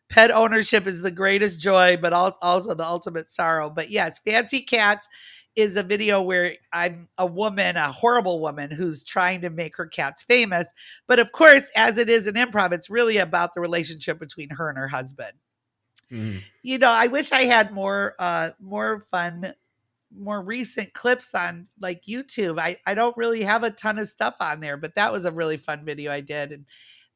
pet ownership is the greatest joy, but also the ultimate sorrow. But yes, Fancy Cats is a video where I'm a woman, a horrible woman who's trying to make her cats famous. But of course, as it is in improv, it's really about the relationship between her and her husband. Mm. I wish I had more fun, more recent clips on like YouTube. I don't really have a ton of stuff on there, but that was a really fun video I did. And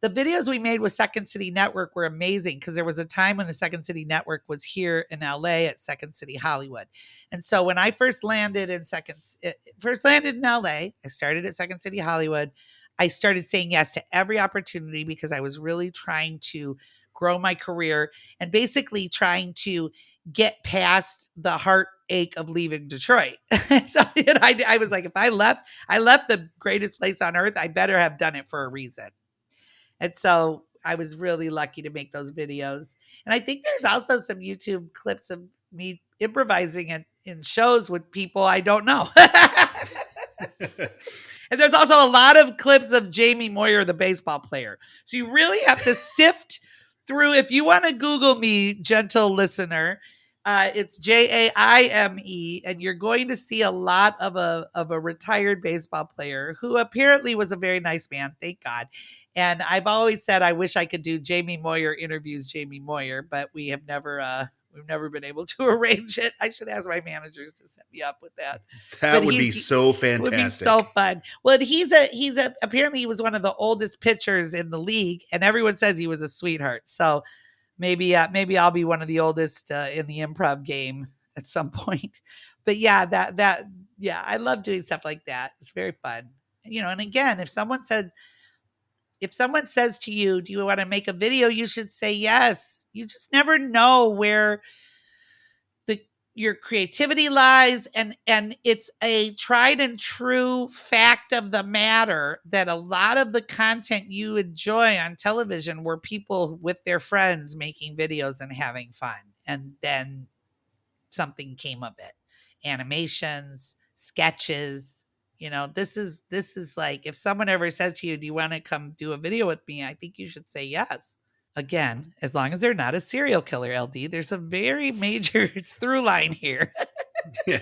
the videos we made with Second City Network were amazing, because there was a time when the Second City Network was here in LA at Second City Hollywood. And so when I first landed in LA, I started at Second City Hollywood. I started saying yes to every opportunity because I was really trying to grow my career and basically trying to get past the heartache of leaving Detroit. So I was like, if I left the greatest place on earth, I better have done it for a reason. And so I was really lucky to make those videos. And I think there's also some YouTube clips of me improvising in shows with people I don't know. And there's also a lot of clips of Jaime Moyer, the baseball player. So you really have to sift through, if you want to Google me, gentle listener, it's Jaime, and you're going to see a lot of a retired baseball player who apparently was a very nice man, thank God. And I've always said I wish I could do Jaime Moyer interviews, Jaime Moyer, but we've never been able to arrange it. I should ask my managers to set me up with that. That But would be so it would be so fantastic. fun. Well, he's a apparently he was one of the oldest pitchers in the league, and everyone says he was a sweetheart. So maybe I'll be one of the oldest in the improv game at some point. But yeah, that yeah, I love doing stuff like that. It's very fun. And again, if someone says to you, "Do you want to make a video?" You should say yes. You just never know where the your creativity lies, and it's a tried and true fact of the matter that a lot of the content you enjoy on television were people with their friends making videos and having fun, and then something came of it. Animations, sketches. This is like, if someone ever says to you, "Do you want to come do a video with me?" I think you should say yes. Again, as long as they're not a serial killer, LD, there's a very major through line here. Yeah.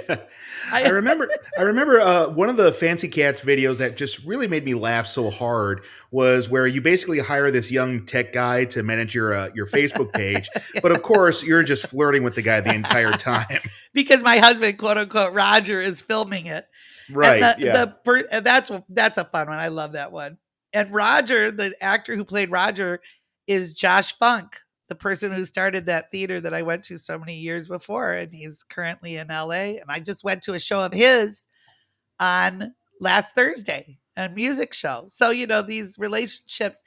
I I remember one of the Fancy Cats videos that just really made me laugh so hard was where you basically hire this young tech guy to manage your Facebook page, but of course you're just flirting with the guy the entire time. because my husband, quote unquote, Roger, is filming it, and Right. Yeah. and that's a fun one. I love that one. And Roger, the actor who played Roger, is Josh Funk, the person who started that theater that I went to so many years before, and he's currently in LA. And I just went to a show of his on last Thursday, a music show. So these relationships.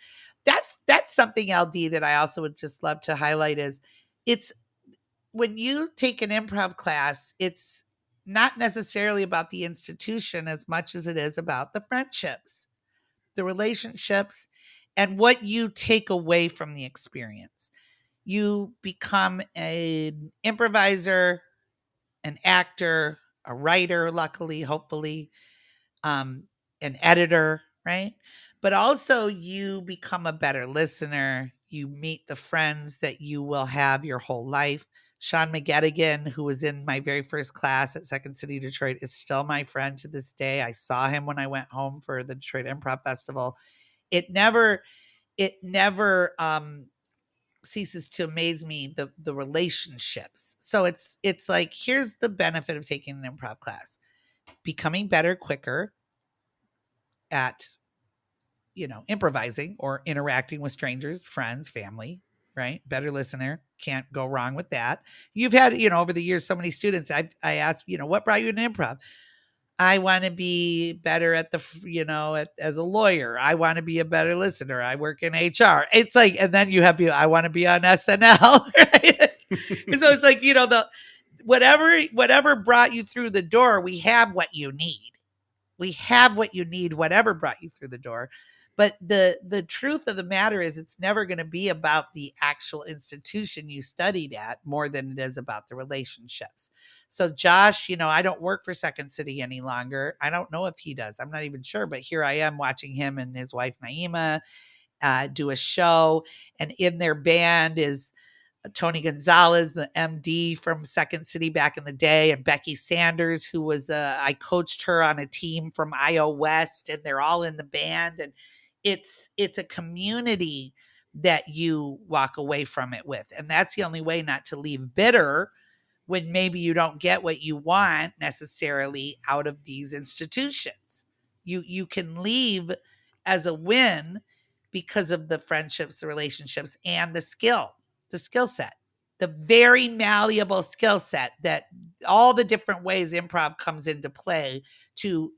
That's something, LD, that I also would just love to highlight is it's when you take an improv class, it's not necessarily about the institution as much as it is about the friendships, the relationships, and what you take away from the experience. You become an improviser, an actor, a writer, luckily, hopefully, um, an editor, right? But also, you become a better listener. You meet the friends that you will have your whole life. Sean McGettigan, who was in my very first class at Second City Detroit, is still my friend to this day. I saw him when I went home for the Detroit Improv Festival. It never ceases to amaze me, the relationships. So it's like, here's the benefit of taking an improv class: becoming better quicker at improvising or interacting with strangers, friends, family, right? Better listener, can't go wrong with that. You've had, over the years, so many students. I asked, what brought you to improv? I want to be better at as a lawyer. I want to be a better listener. I work in HR. It's like, and then you have you. I want to be on SNL, right? And so it's like, the whatever brought you through the door, we have what you need. We have what you need, whatever brought you through the door. But the truth of the matter is, it's never going to be about the actual institution you studied at more than it is about the relationships. So Josh, I don't work for Second City any longer. I don't know if he does. I'm not even sure. But here I am watching him and his wife Naima do a show, and in their band is Tony Gonzalez, the MD from Second City back in the day, and Becky Sanders, who was I coached her on a team from IO West, and they're all in the band, and it's a community that you walk away from it with, and that's the only way not to leave bitter when maybe you don't get what you want necessarily out of these institutions. You can leave as a win because of the friendships, the relationships, and the skill set, the very malleable skill set that all the different ways improv comes into play to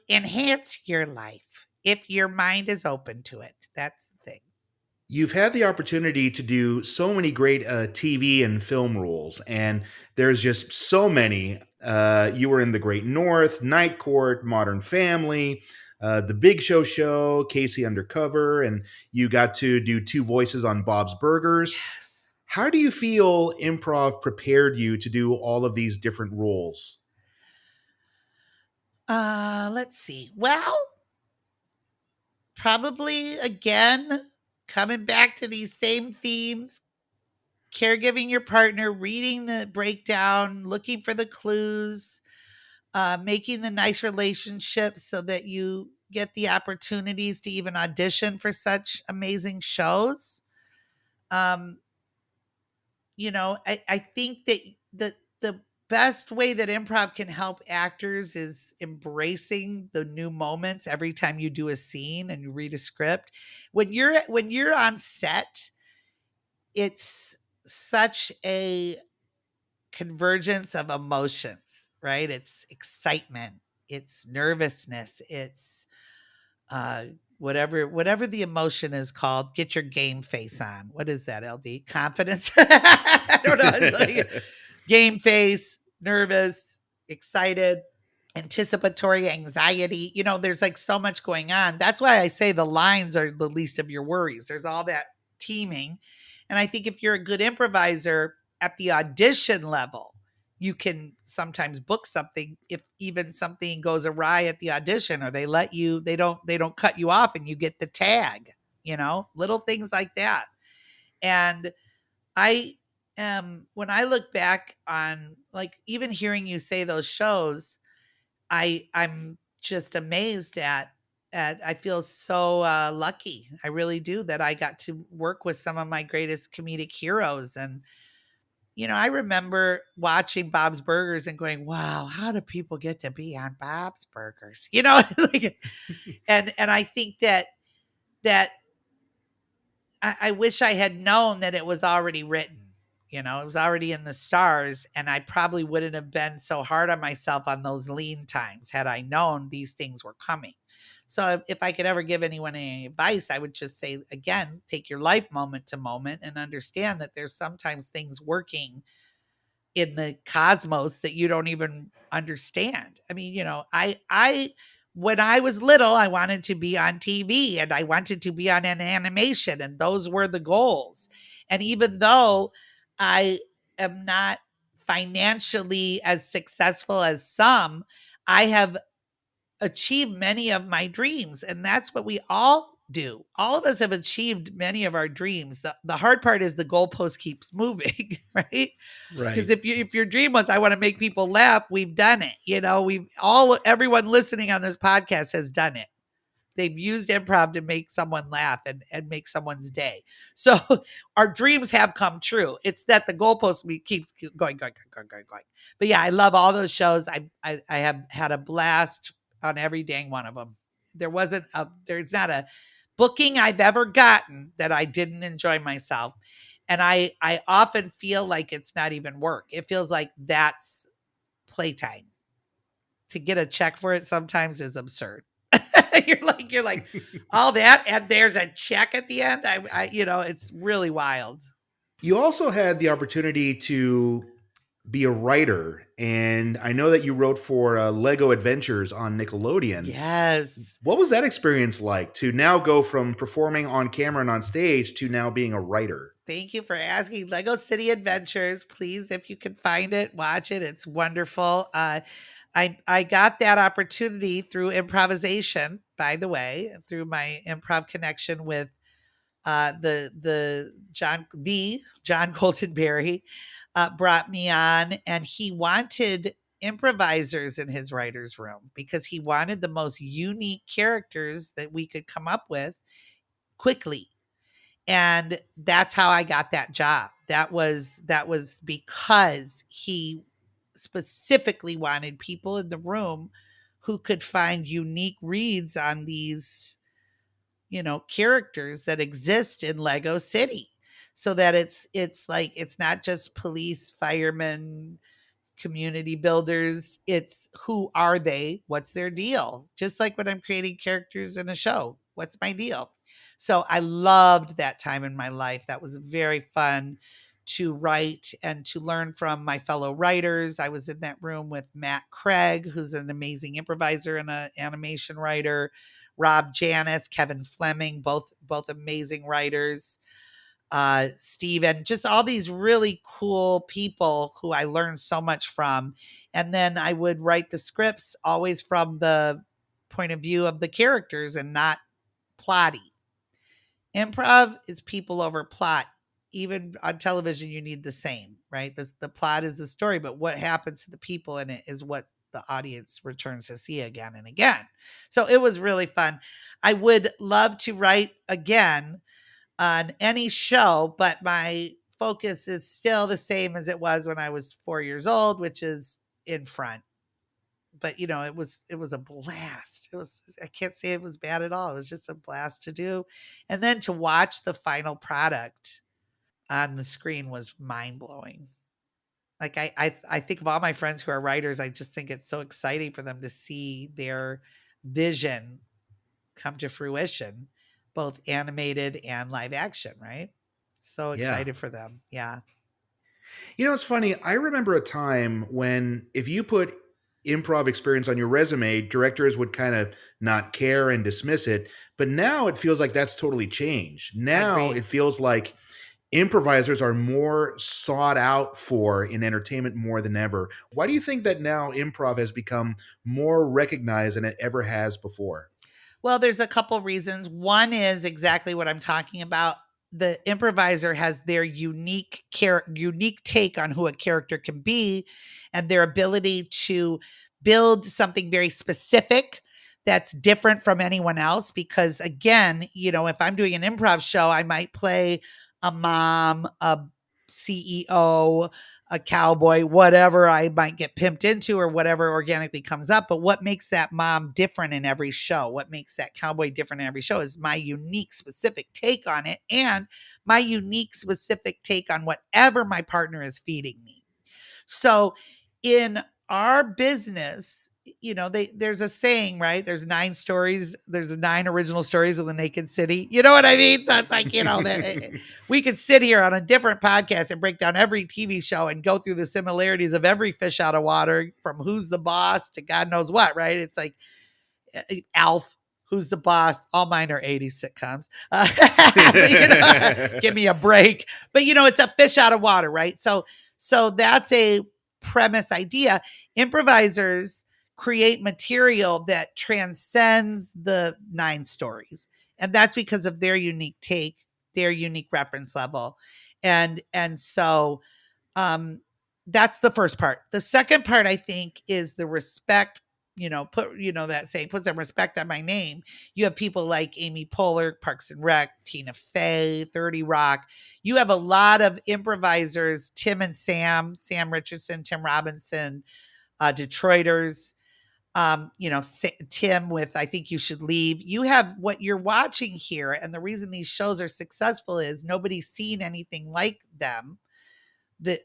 enhance your life if your mind is open to it. That's the thing. You've had the opportunity to do so many great TV and film roles, and there's just so many. You were in The Great North, Night Court, Modern Family, The Big Show, Casey Undercover, and you got to do two voices on Bob's Burgers. Yes. How do you feel improv prepared you to do all of these different roles? Let's see. Well, probably again. coming back to these same themes, caregiving your partner, reading the breakdown, looking for the clues, making the nice relationships so that you get the opportunities to even audition for such amazing shows. Um, I think that the best way that improv can help actors is embracing the new moments every time you do a scene and you read a script. When you're on set, it's such a convergence of emotions, right? It's excitement, it's nervousness, it's uh whatever the emotion is called. Get your game face on. What is that, LD? Confidence? I don't know. It's like game face, nervous, excited, anticipatory, anxiety. There's like so much going on. That's why I say the lines are the least of your worries. There's all that teaming. And I think if you're a good improviser at the audition level, you can sometimes book something if even something goes awry at the audition, or they don't cut you off and you get the tag, little things like that. And I when I look back on, like, even hearing you say those shows, I'm just amazed at I feel so lucky. I really do, that I got to work with some of my greatest comedic heroes. And I remember watching Bob's Burgers and going, "Wow, how do people get to be on Bob's Burgers?" Like, and I think that I wish I had known that it was already written. It was already in the stars, and I probably wouldn't have been so hard on myself on those lean times had I known these things were coming. So if I could ever give anyone any advice, I would just say, again, take your life moment to moment and understand that there's sometimes things working in the cosmos that you don't even understand. I mean, I when I was little, I wanted to be on TV and I wanted to be on an animation, and those were the goals. And even though I am not financially as successful as some, I have achieved many of my dreams, and that's what we all do. All of us have achieved many of our dreams. The hard part is the goalpost keeps moving, right? Because Right. if your dream was, I want to make people laugh, we've done it. Everyone listening on this podcast has done it. They've used improv to make someone laugh and make someone's day. So our dreams have come true. It's that the goalpost keeps going. But yeah, I love all those shows. I have had a blast on every dang one of them. There's not a booking I've ever gotten that I didn't enjoy myself. And I often feel like it's not even work. It feels like that's playtime. To get a check for it sometimes is absurd. you're like all that, and there's a check at the end. It's really wild. You also had the opportunity to be a writer, and I know that you wrote for Lego Adventures on Nickelodeon. Yes. What was that experience like to now go from performing on camera and on stage to now being a writer? Thank you for asking. Lego City Adventures, please, if you can find it, watch it. It's wonderful. I got that opportunity through improvisation, by the way, through my improv connection with the John Colton Berry brought me on, and he wanted improvisers in his writers' room because he wanted the most unique characters that we could come up with quickly. And that's how I got that job. That was because he specifically wanted people in the room who could find unique reads on these, characters that exist in Lego City. So that it's like it's not just police, firemen, community builders. It's who are they? What's their deal? Just like when I'm creating characters in a show, what's my deal? So I loved that time in my life. That was very fun to write and to learn from my fellow writers. I was in that room with Matt Craig, who's an amazing improviser and an animation writer, Rob Janis, Kevin Fleming, both amazing writers, Steve, and just all these really cool people who I learned so much from. And then I would write the scripts always from the point of view of the characters and not plotty. Improv is people over plot. Even on television, you need the same, right? The plot is the story, but what happens to the people in it is what the audience returns to see again and again. So it was really fun. I would love to write again on any show, but my focus is still the same as it was when I was 4 years old, which is in front. But it was a blast. I can't say it was bad at all. It was just a blast to do. And then to watch the final product on the screen was mind blowing. Like I think of all my friends who are writers, I just think it's so exciting for them to see their vision come to fruition, both animated and live action, right? So Yeah. excited for them. Yeah. It's funny. I remember a time when if you put improv experience on your resume, directors would kind of not care and dismiss it. But now it feels like that's totally changed. Now Agreed. it feels like improvisers are more sought out for in entertainment more than ever. Why do you think that now improv has become more recognized than it ever has before? Well, there's a couple reasons. One is exactly what I'm talking about. The improviser has their unique take on who a character can be, and their ability to build something very specific that's different from anyone else. Because again, if I'm doing an improv show, I might play a mom, a CEO, a cowboy, whatever I might get pimped into or whatever organically comes up. But what makes that mom different in every show? What makes that cowboy different in every show is my unique, specific take on it and my unique, specific take on whatever my partner is feeding me. So in our business, there's a saying, right? There's 9 stories. There's 9 original stories of the Naked City. You know what I mean? So it's like, we could sit here on a different podcast and break down every TV show and go through the similarities of every fish out of water from Who's the Boss to God knows what, right? It's like Alf, Who's the Boss? All mine are 80s sitcoms. Give me a break. But it's a fish out of water, right? So that's a premise idea. Improvisers create material that transcends the 9 stories. And that's because of their unique take, their unique reference level. And so that's the first part. The second part, I think, is the respect. That saying, put some respect on my name. You have people like Amy Poehler, Parks and Rec, Tina Fey, 30 Rock. You have a lot of improvisers, Tim and Sam Richardson, Tim Robinson, Detroiters. Tim with I Think You Should Leave. You have what you're watching here, and the reason these shows are successful is nobody's seen anything like them.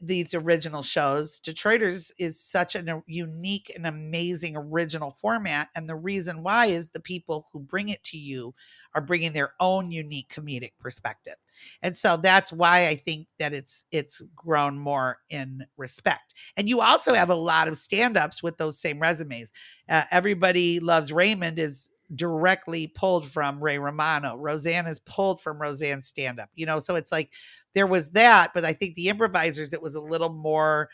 These original shows. Detroiters is such a unique and amazing original format. And the reason why is the people who bring it to you are bringing their own unique comedic perspective. And so that's why I think that it's grown more in respect. And you also have a lot of stand-ups with those same resumes. Everybody Loves Raymond is directly pulled from Ray Romano. Roseanne is pulled from Roseanne's stand-up. So it's like there was that, but I think the improvisers, it was a little more,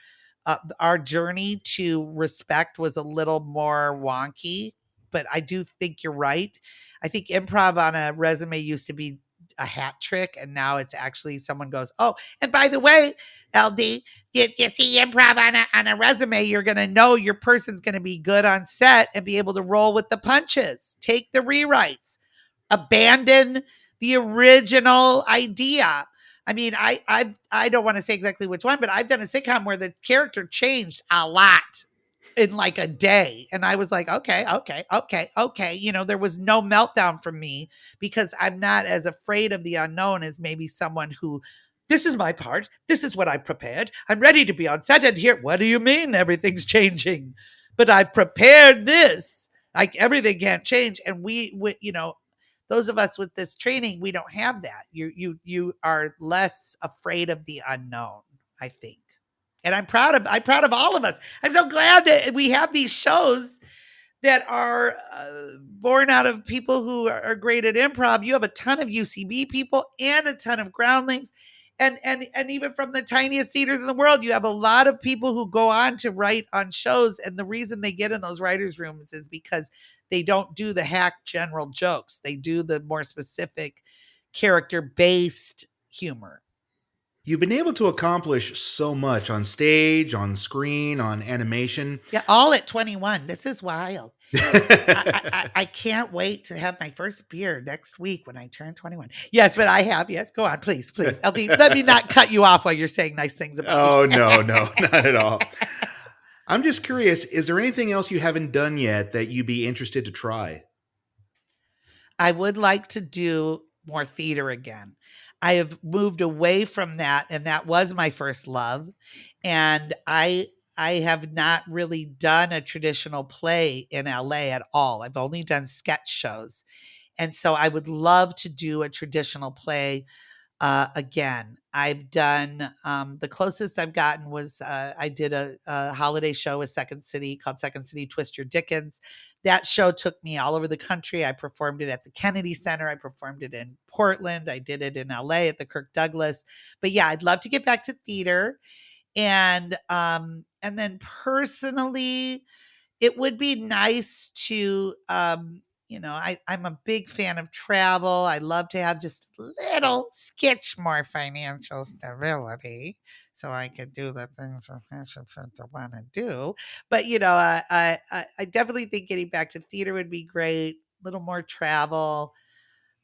our journey to respect was a little more wonky, but I do think you're right. I think improv on a resume used to be a hat trick, and now it's actually someone goes, oh, and by the way, LD, did you see improv on a resume? You're going to know your person's going to be good on set and be able to roll with the punches, take the rewrites, abandon the original idea. I mean, I don't want to say exactly which one, but I've done a sitcom where the character changed a lot in like a day. And I was like, okay. There was no meltdown from me because I'm not as afraid of the unknown as maybe someone who, this is my part. This is what I prepared. I'm ready to be on set. And here, what do you mean everything's changing? But I've prepared this. Like everything can't change. And we those of us with this training, we don't have that. You are less afraid of the unknown, I think. And I'm proud of all of us. I'm so glad that we have these shows that are born out of people who are great at improv. You have a ton of UCB people and a ton of groundlings. And even from the tiniest theaters in the world, you have a lot of people who go on to write on shows. And the reason they get in those writers' rooms is because they don't do the hack general jokes. They do the more specific character-based humor. You've been able to accomplish so much on stage, on screen, on animation. Yeah, all at 21. This is wild. I can't wait to have my first beer next week when I turn 21. Yes, but I have. Yes, go on, please, please. LD, let me not cut you off while you're saying nice things about me. Oh, no, not at all. I'm just curious, is there anything else you haven't done yet that you'd be interested to try? I would like to do more theater again. I have moved away from that, and that was my first love. And I have not really done a traditional play in LA at all. I've only done sketch shows. And so I would love to do a traditional play again. I've done the closest I've gotten was I did a holiday show with Second City called Second City Twist Your Dickens. That show took me all over the country. I performed it at the Kennedy Center. I performed it in Portland. I did it in LA at the Kirk Douglas. But yeah, I'd love to get back to theater. And then personally, it would be nice to I'm a big fan of travel. I love to have just a little sketch more financial stability so I could do the things I want to do. But I definitely think getting back to theater would be great. A little more travel.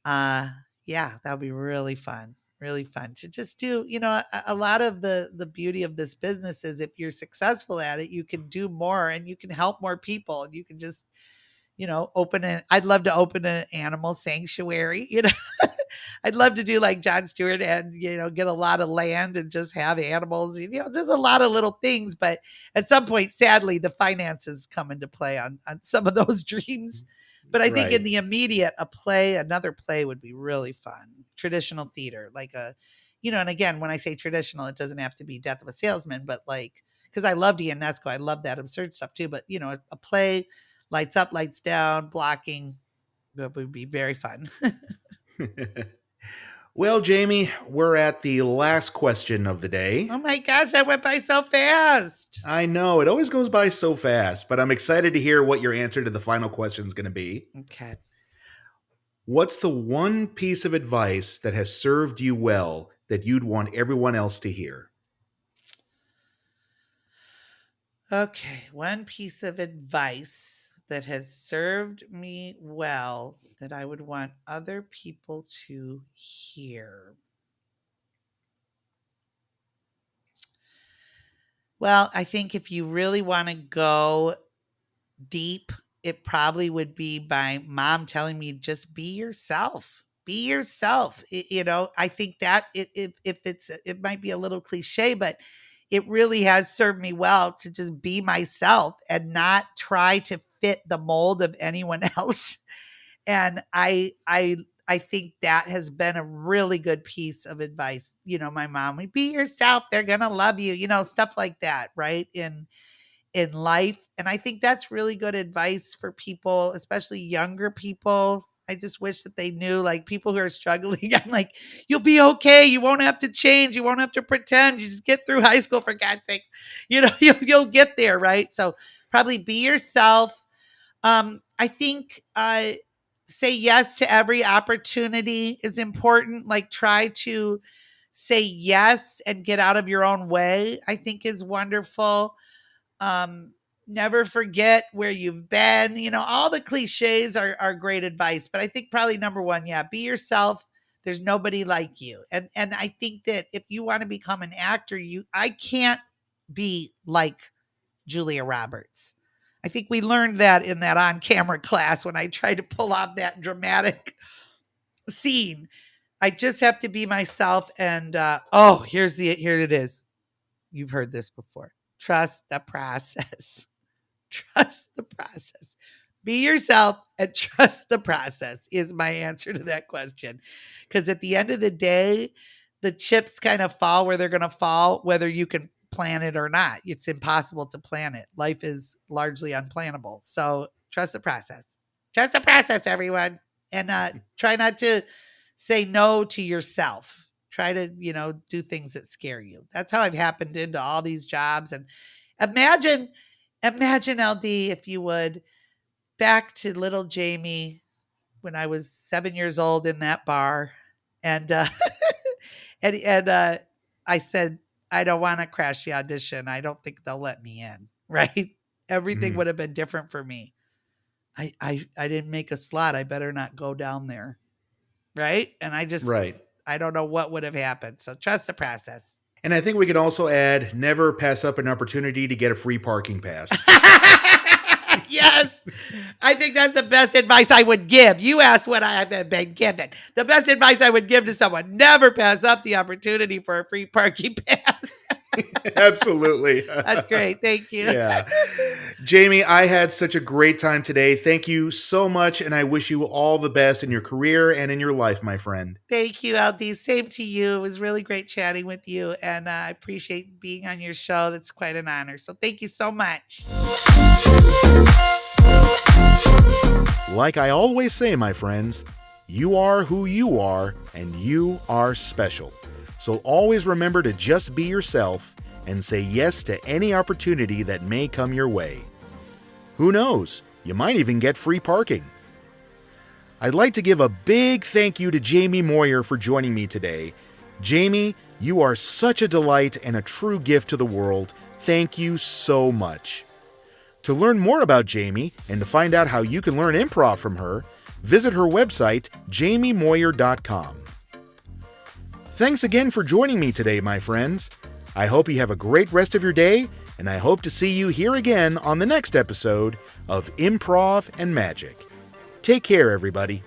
Uh yeah, that would be really fun. Really fun to just do, a lot of the beauty of this business is if you're successful at it, you can do more and you can help more people and you can just I'd love to open an animal sanctuary. I'd love to do like Jon Stewart and, get a lot of land and just have animals, just a lot of little things. But at some point, sadly, the finances come into play on some of those dreams. But I think in Right. the immediate, another play would be really fun. Traditional theater, like and again, when I say traditional, it doesn't have to be Death of a Salesman, but like, because I loved Ionesco, I love that absurd stuff too. But, a play, lights up, lights down, blocking, that would be very fun. Well, Jamie, we're at the last question of the day. Oh my gosh, that went by so fast. I know, it always goes by so fast, but I'm excited to hear what your answer to the final question is going to be. Okay. What's the one piece of advice that has served you well that you'd want everyone else to hear? Okay. One piece of advice that has served me well that I would want other people to hear. Well, I think if you really want to go deep, it probably would be my mom telling me just be yourself. Be yourself. I think that if it might be a little cliche, but it really has served me well to just be myself and not try to fit the mold of anyone else. And I think that has been a really good piece of advice. My mom would be yourself, they're gonna love you, stuff like that, right? In life. And I think that's really good advice for people, especially younger people. I just wish that they knew, like, people who are struggling. I'm like, you'll be okay. You won't have to change. You won't have to pretend. You just get through high school, for God's sake. You'll get there, right? So probably be yourself. I think say yes to every opportunity is important. Like, try to say yes and get out of your own way, I think is wonderful. um Never forget where you've been. All the cliches are great advice, but I think probably number one, yeah, be yourself. There's nobody like you. And I think that if you want to become an actor, I can't be like Julia Roberts. I think we learned that in that on camera class when I tried to pull off that dramatic scene. I just have to be myself. And here it is. You've heard this before. Trust the process. Trust the process. Be yourself and trust the process is my answer to that question. Because at the end of the day, the chips kind of fall where they're going to fall, whether you can plan it or not. It's impossible to plan it. Life is largely unplannable. So trust the process. Trust the process, everyone. And try not to say no to yourself. Try to, do things that scare you. That's how I've happened into all these jobs. And imagine, LD, if you would, back to little Jamie when I was 7 years old in that bar And and I said, I don't want to crash the audition. I don't think they'll let me in. Right? Everything would have been different for me. I didn't make a slot. I better not go down there. Right? And Right. I don't know what would have happened. So trust the process. And I think we could also add never pass up an opportunity to get a free parking pass. Yes. I think that's the best advice I would give. You asked what I have been given. The best advice I would give to someone, never pass up the opportunity for a free parking pass. Absolutely. That's great. Thank you. Yeah. Jaime, I had such a great time today. Thank you so much, and I wish you all the best in your career and in your life, my friend. Thank you, LD. Same to you. It was really great chatting with you, and I appreciate being on your show. That's quite an honor. So thank you so much. Like I always say, my friends, you are who you are, and you are special. So always remember to just be yourself and say yes to any opportunity that may come your way. Who knows? You might even get free parking. I'd like to give a big thank you to Jaime Moyer for joining me today. Jaime, you are such a delight and a true gift to the world. Thank you so much. To learn more about Jaime and to find out how you can learn improv from her, visit her website, jaimemoyer.com. Thanks again for joining me today, my friends. I hope you have a great rest of your day, and I hope to see you here again on the next episode of Improv and Magic. Take care, everybody.